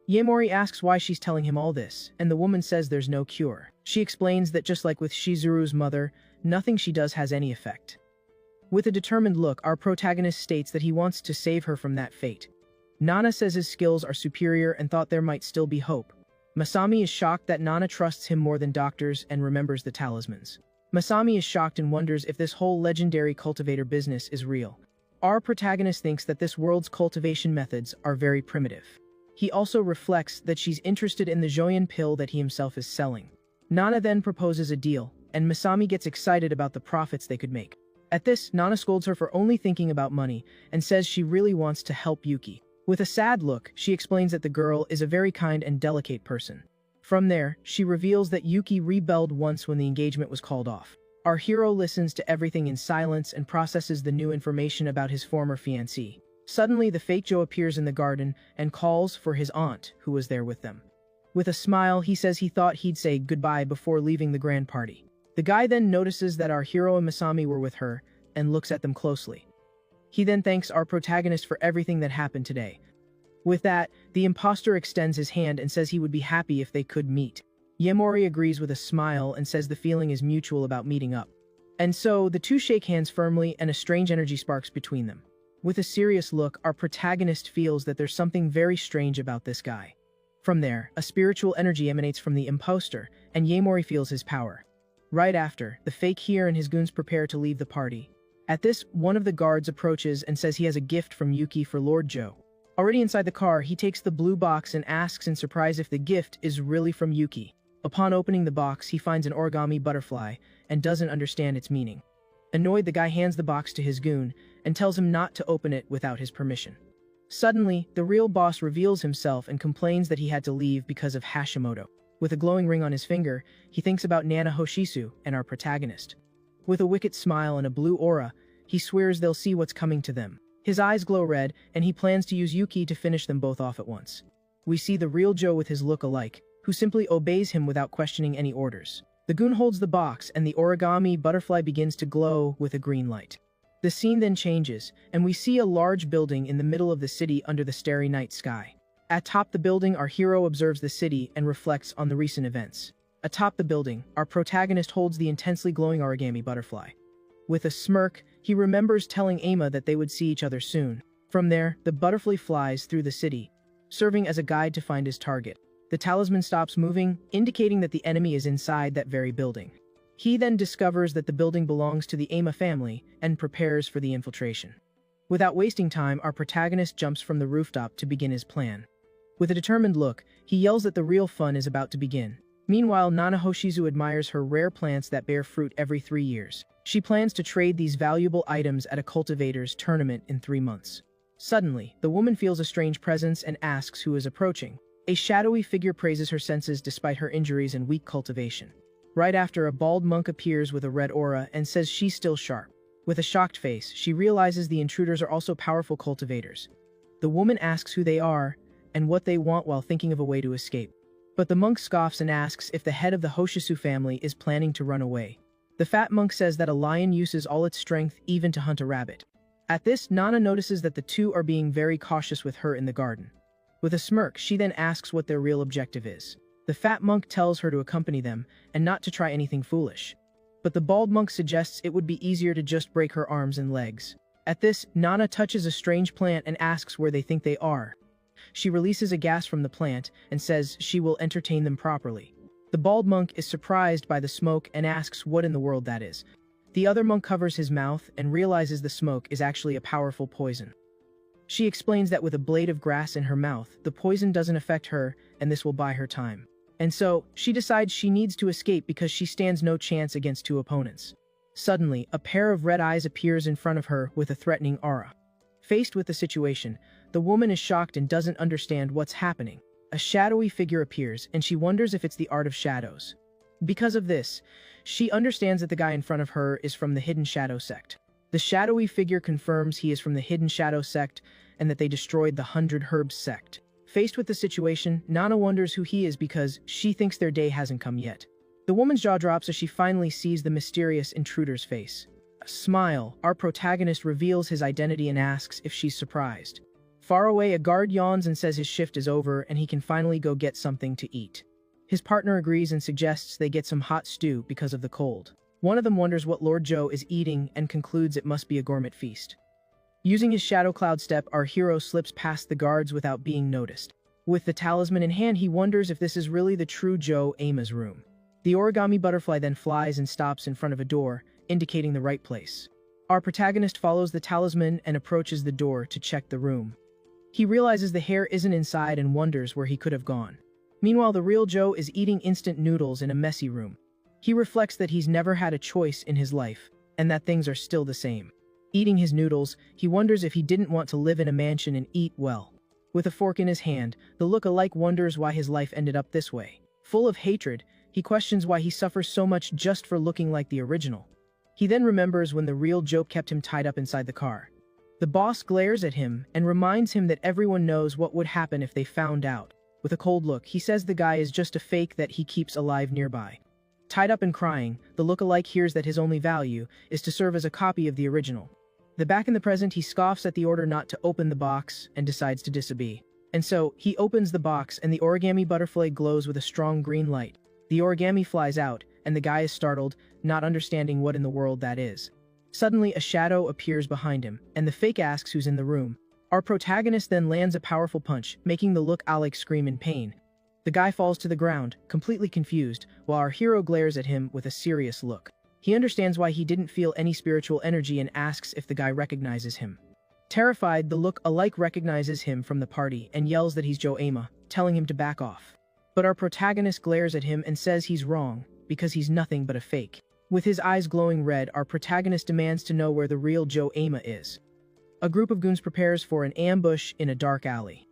Yaemori asks why she's telling him all this, and the woman says there's no cure. She explains that just like with Shizuru's mother, nothing she does has any effect. With a determined look, our protagonist states that he wants to save her from that fate. Nana says his skills are superior and thought there might still be hope. Masami is shocked that Nana trusts him more than doctors and remembers the talismans. Masami is shocked and wonders if this whole legendary cultivator business is real. Our protagonist thinks that this world's cultivation methods are very primitive. He also reflects that she's interested in the Joyen pill that he himself is selling. Nana then proposes a deal, and Masami gets excited about the profits they could make. At this, Nana scolds her for only thinking about money and says she really wants to help Yuki. With a sad look, she explains that the girl is a very kind and delicate person. From there, she reveals that Yuki rebelled once when the engagement was called off. Our hero listens to everything in silence and processes the new information about his former fiancée. Suddenly, the fake Joe appears in the garden and calls for his aunt, who was there with them. With a smile, he says he thought he'd say goodbye before leaving the grand party. The guy then notices that our hero and Masami were with her, and looks at them closely. He then thanks our protagonist for everything that happened today. With that, the imposter extends his hand and says he would be happy if they could meet. Yaemori agrees with a smile and says the feeling is mutual about meeting up. And so, the two shake hands firmly and a strange energy sparks between them. With a serious look, our protagonist feels that there's something very strange about this guy. From there, a spiritual energy emanates from the imposter, and Yaemori feels his power. Right after, the fake here and his goons prepare to leave the party. At this, one of the guards approaches and says he has a gift from Yuki for Lord Joe. Already inside the car, he takes the blue box and asks in surprise if the gift is really from Yuki. Upon opening the box, he finds an origami butterfly and doesn't understand its meaning. Annoyed, the guy hands the box to his goon and tells him not to open it without his permission. Suddenly, the real boss reveals himself and complains that he had to leave because of Hashimoto. With a glowing ring on his finger, he thinks about Nana Hoshisu and our protagonist. With a wicked smile and a blue aura, he swears they'll see what's coming to them. His eyes glow red, and he plans to use Yuki to finish them both off at once. We see the real Joe with his look-alike, who simply obeys him without questioning any orders. The goon holds the box, and the origami butterfly begins to glow with a green light. The scene then changes, and we see a large building in the middle of the city under the starry night sky. Atop the building, our hero observes the city and reflects on the recent events. Atop the building, our protagonist holds the intensely glowing origami butterfly. With a smirk, he remembers telling Ama that they would see each other soon. From there, the butterfly flies through the city, serving as a guide to find his target. The talisman stops moving, indicating that the enemy is inside that very building. He then discovers that the building belongs to the Ama family and prepares for the infiltration. Without wasting time, our protagonist jumps from the rooftop to begin his plan. With a determined look, he yells that the real fun is about to begin. Meanwhile, Nana Hoshizu admires her rare plants that bear fruit every 3 years. She plans to trade these valuable items at a cultivator's tournament in 3 months. Suddenly, the woman feels a strange presence and asks who is approaching. A shadowy figure praises her senses despite her injuries and weak cultivation. Right after, a bald monk appears with a red aura and says she's still sharp. With a shocked face, she realizes the intruders are also powerful cultivators. The woman asks who they are and what they want while thinking of a way to escape. But the monk scoffs and asks if the head of the Hoshisu family is planning to run away. The fat monk says that a lion uses all its strength even to hunt a rabbit. At this, Nana notices that the two are being very cautious with her in the garden. With a smirk, she then asks what their real objective is. The fat monk tells her to accompany them and not to try anything foolish. But the bald monk suggests it would be easier to just break her arms and legs. At this, Nana touches a strange plant and asks where they think they are. She releases a gas from the plant and says she will entertain them properly. The bald monk is surprised by the smoke and asks what in the world that is. The other monk covers his mouth and realizes the smoke is actually a powerful poison. She explains that with a blade of grass in her mouth, the poison doesn't affect her, and this will buy her time. And so, she decides she needs to escape because she stands no chance against two opponents. Suddenly, a pair of red eyes appears in front of her with a threatening aura. Faced with the situation, the woman is shocked and doesn't understand what's happening. A shadowy figure appears, and she wonders if it's the art of shadows. Because of this, she understands that the guy in front of her is from the Hidden Shadow sect. The shadowy figure confirms he is from the Hidden Shadow sect and that they destroyed the 100 Herbs sect. Faced with the situation, Nana wonders who he is because she thinks their day hasn't come yet. The woman's jaw drops as she finally sees the mysterious intruder's face. A smile, our protagonist reveals his identity and asks if she's surprised. Far away, a guard yawns and says his shift is over and he can finally go get something to eat. His partner agrees and suggests they get some hot stew because of the cold. One of them wonders what Lord Joe is eating and concludes it must be a gourmet feast. Using his shadow cloud step, our hero slips past the guards without being noticed. With the talisman in hand, he wonders if this is really the true Joe Ama's room. The origami butterfly then flies and stops in front of a door, indicating the right place. Our protagonist follows the talisman and approaches the door to check the room. He realizes the hair isn't inside and wonders where he could have gone. Meanwhile, the real Joe is eating instant noodles in a messy room. He reflects that he's never had a choice in his life, and that things are still the same. Eating his noodles, he wonders if he didn't want to live in a mansion and eat well. With a fork in his hand, the look-alike wonders why his life ended up this way. Full of hatred, he questions why he suffers so much just for looking like the original. He then remembers when the real Joe kept him tied up inside the car. The boss glares at him and reminds him that everyone knows what would happen if they found out. With a cold look, he says the guy is just a fake that he keeps alive nearby. Tied up and crying, the look-alike hears that his only value is to serve as a copy of the original. Back in the present, he scoffs at the order not to open the box and decides to disobey. And so, he opens the box and the origami butterfly glows with a strong green light. The origami flies out, and the guy is startled, not understanding what in the world that is. Suddenly, a shadow appears behind him, and the fake asks who's in the room. Our protagonist then lands a powerful punch, making the look-alike scream in pain. The guy falls to the ground, completely confused, while our hero glares at him with a serious look. He understands why he didn't feel any spiritual energy and asks if the guy recognizes him. Terrified, the look-alike recognizes him from the party and yells that he's Joe Ama, telling him to back off. But our protagonist glares at him and says he's wrong, because he's nothing but a fake. With his eyes glowing red, our protagonist demands to know where the real Joe Ama is. A group of goons prepares for an ambush in a dark alley.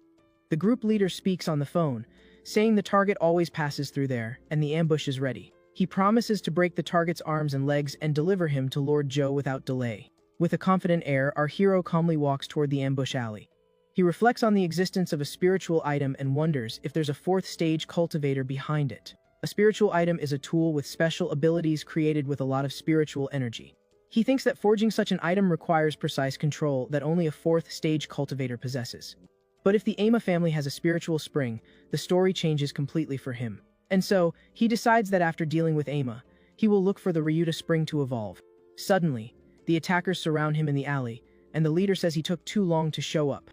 The group leader speaks on the phone, saying the target always passes through there, and the ambush is ready. He promises to break the target's arms and legs and deliver him to Lord Joe without delay. With a confident air, our hero calmly walks toward the ambush alley. He reflects on the existence of a spiritual item and wonders if there's a fourth stage cultivator behind it. A spiritual item is a tool with special abilities created with a lot of spiritual energy. He thinks that forging such an item requires precise control that only a fourth stage cultivator possesses. But if the Ama family has a spiritual spring, the story changes completely for him. And so, he decides that after dealing with Ama, he will look for the Ryuta spring to evolve. Suddenly, the attackers surround him in the alley, and the leader says he took too long to show up.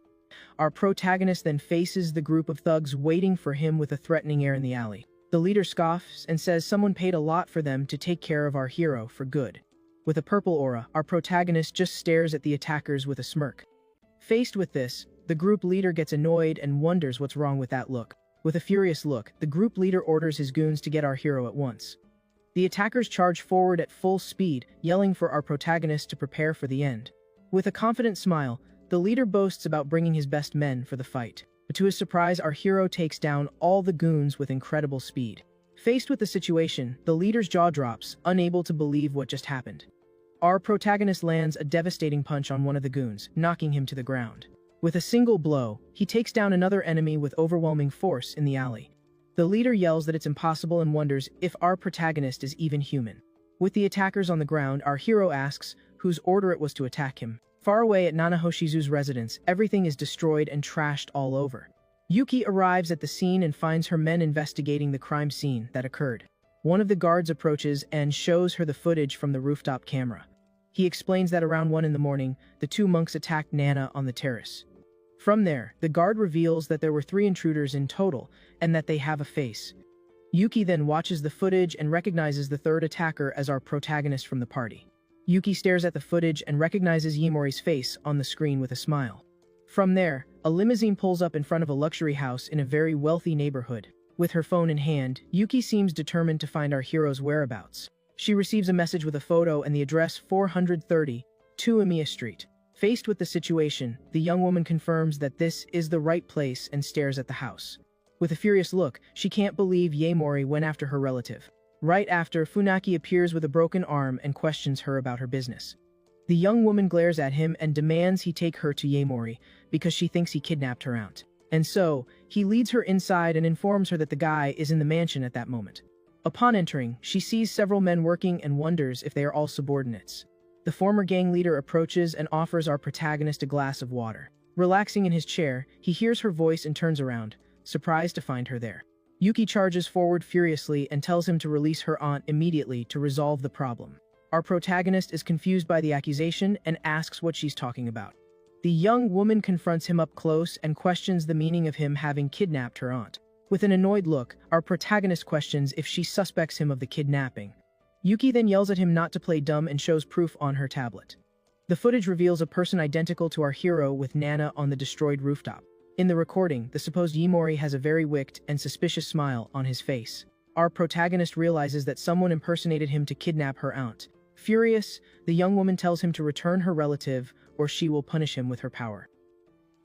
Our protagonist then faces the group of thugs waiting for him with a threatening air in the alley. The leader scoffs and says someone paid a lot for them to take care of our hero for good. With a purple aura, our protagonist just stares at the attackers with a smirk. Faced with this, the group leader gets annoyed and wonders what's wrong with that look. With a furious look, the group leader orders his goons to get our hero at once. The attackers charge forward at full speed, yelling for our protagonist to prepare for the end. With a confident smile, the leader boasts about bringing his best men for the fight. But to his surprise, our hero takes down all the goons with incredible speed. Faced with the situation, the leader's jaw drops, unable to believe what just happened. Our protagonist lands a devastating punch on one of the goons, knocking him to the ground. With a single blow, he takes down another enemy with overwhelming force in the alley. The leader yells that it's impossible and wonders if our protagonist is even human. With the attackers on the ground, our hero asks whose order it was to attack him. Far away at Nanahoshizu's residence, everything is destroyed and trashed all over. Yuki arrives at the scene and finds her men investigating the crime scene that occurred. One of the guards approaches and shows her the footage from the rooftop camera. He explains that around 1 in the morning, the two monks attacked Nana on the terrace. From there, the guard reveals that there were 3 intruders in total, and that they have a face. Yuki then watches the footage and recognizes the third attacker as our protagonist from the party. Yuki stares at the footage and recognizes Yaemori's face on the screen with a smile. From there, a limousine pulls up in front of a luxury house in a very wealthy neighborhood. With her phone in hand, Yuki seems determined to find our hero's whereabouts. She receives a message with a photo and the address 430, 2 Emiya Street. Faced with the situation, the young woman confirms that this is the right place and stares at the house. With a furious look, she can't believe Yaemori went after her relative. Right after, Funaki appears with a broken arm and questions her about her business. The young woman glares at him and demands he take her to Yaemori because she thinks he kidnapped her aunt. And so, he leads her inside and informs her that the guy is in the mansion at that moment. Upon entering, she sees several men working and wonders if they are all subordinates. The former gang leader approaches and offers our protagonist a glass of water. Relaxing in his chair, he hears her voice and turns around, surprised to find her there. Yuki charges forward furiously and tells him to release her aunt immediately to resolve the problem. Our protagonist is confused by the accusation and asks what she's talking about. The young woman confronts him up close and questions the meaning of him having kidnapped her aunt. With an annoyed look, our protagonist questions if she suspects him of the kidnapping. Yuki then yells at him not to play dumb and shows proof on her tablet. The footage reveals a person identical to our hero with Nana on the destroyed rooftop. In the recording, the supposed Yaemori has a very wicked and suspicious smile on his face. Our protagonist realizes that someone impersonated him to kidnap her aunt. Furious, the young woman tells him to return her relative or she will punish him with her power.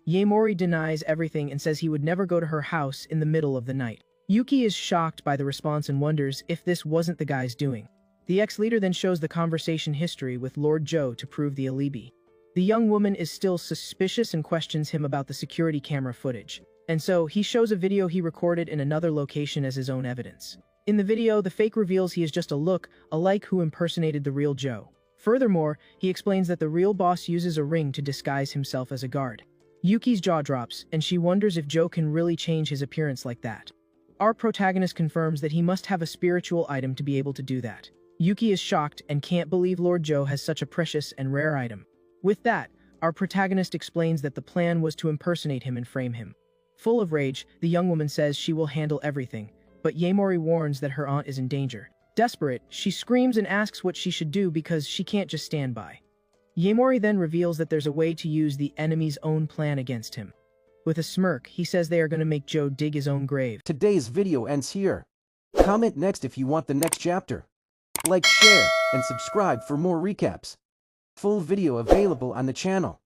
Yaemori denies everything and says he would never go to her house in the middle of the night. Yuki is shocked by the response and wonders if this wasn't the guy's doing. The ex-leader then shows the conversation history with Lord Joe to prove the alibi. The young woman is still suspicious and questions him about the security camera footage, and so he shows a video he recorded in another location as his own evidence. In the video, the fake reveals he is just a look-alike who impersonated the real Joe. Furthermore, he explains that the real boss uses a ring to disguise himself as a guard. Yuki's jaw drops, and she wonders if Joe can really change his appearance like that. Our protagonist confirms that he must have a spiritual item to be able to do that. Yuki is shocked and can't believe Lord Joe has such a precious and rare item. With that, our protagonist explains that the plan was to impersonate him and frame him. Full of rage, the young woman says she will handle everything, but Yaemori warns that her aunt is in danger. Desperate, she screams and asks what she should do because she can't just stand by. Yaemori then reveals that there's a way to use the enemy's own plan against him. With a smirk, he says they are going to make Joe dig his own grave. Today's video ends here. Comment next if you want the next chapter. Like, share, and subscribe for more recaps. Full video available on the channel.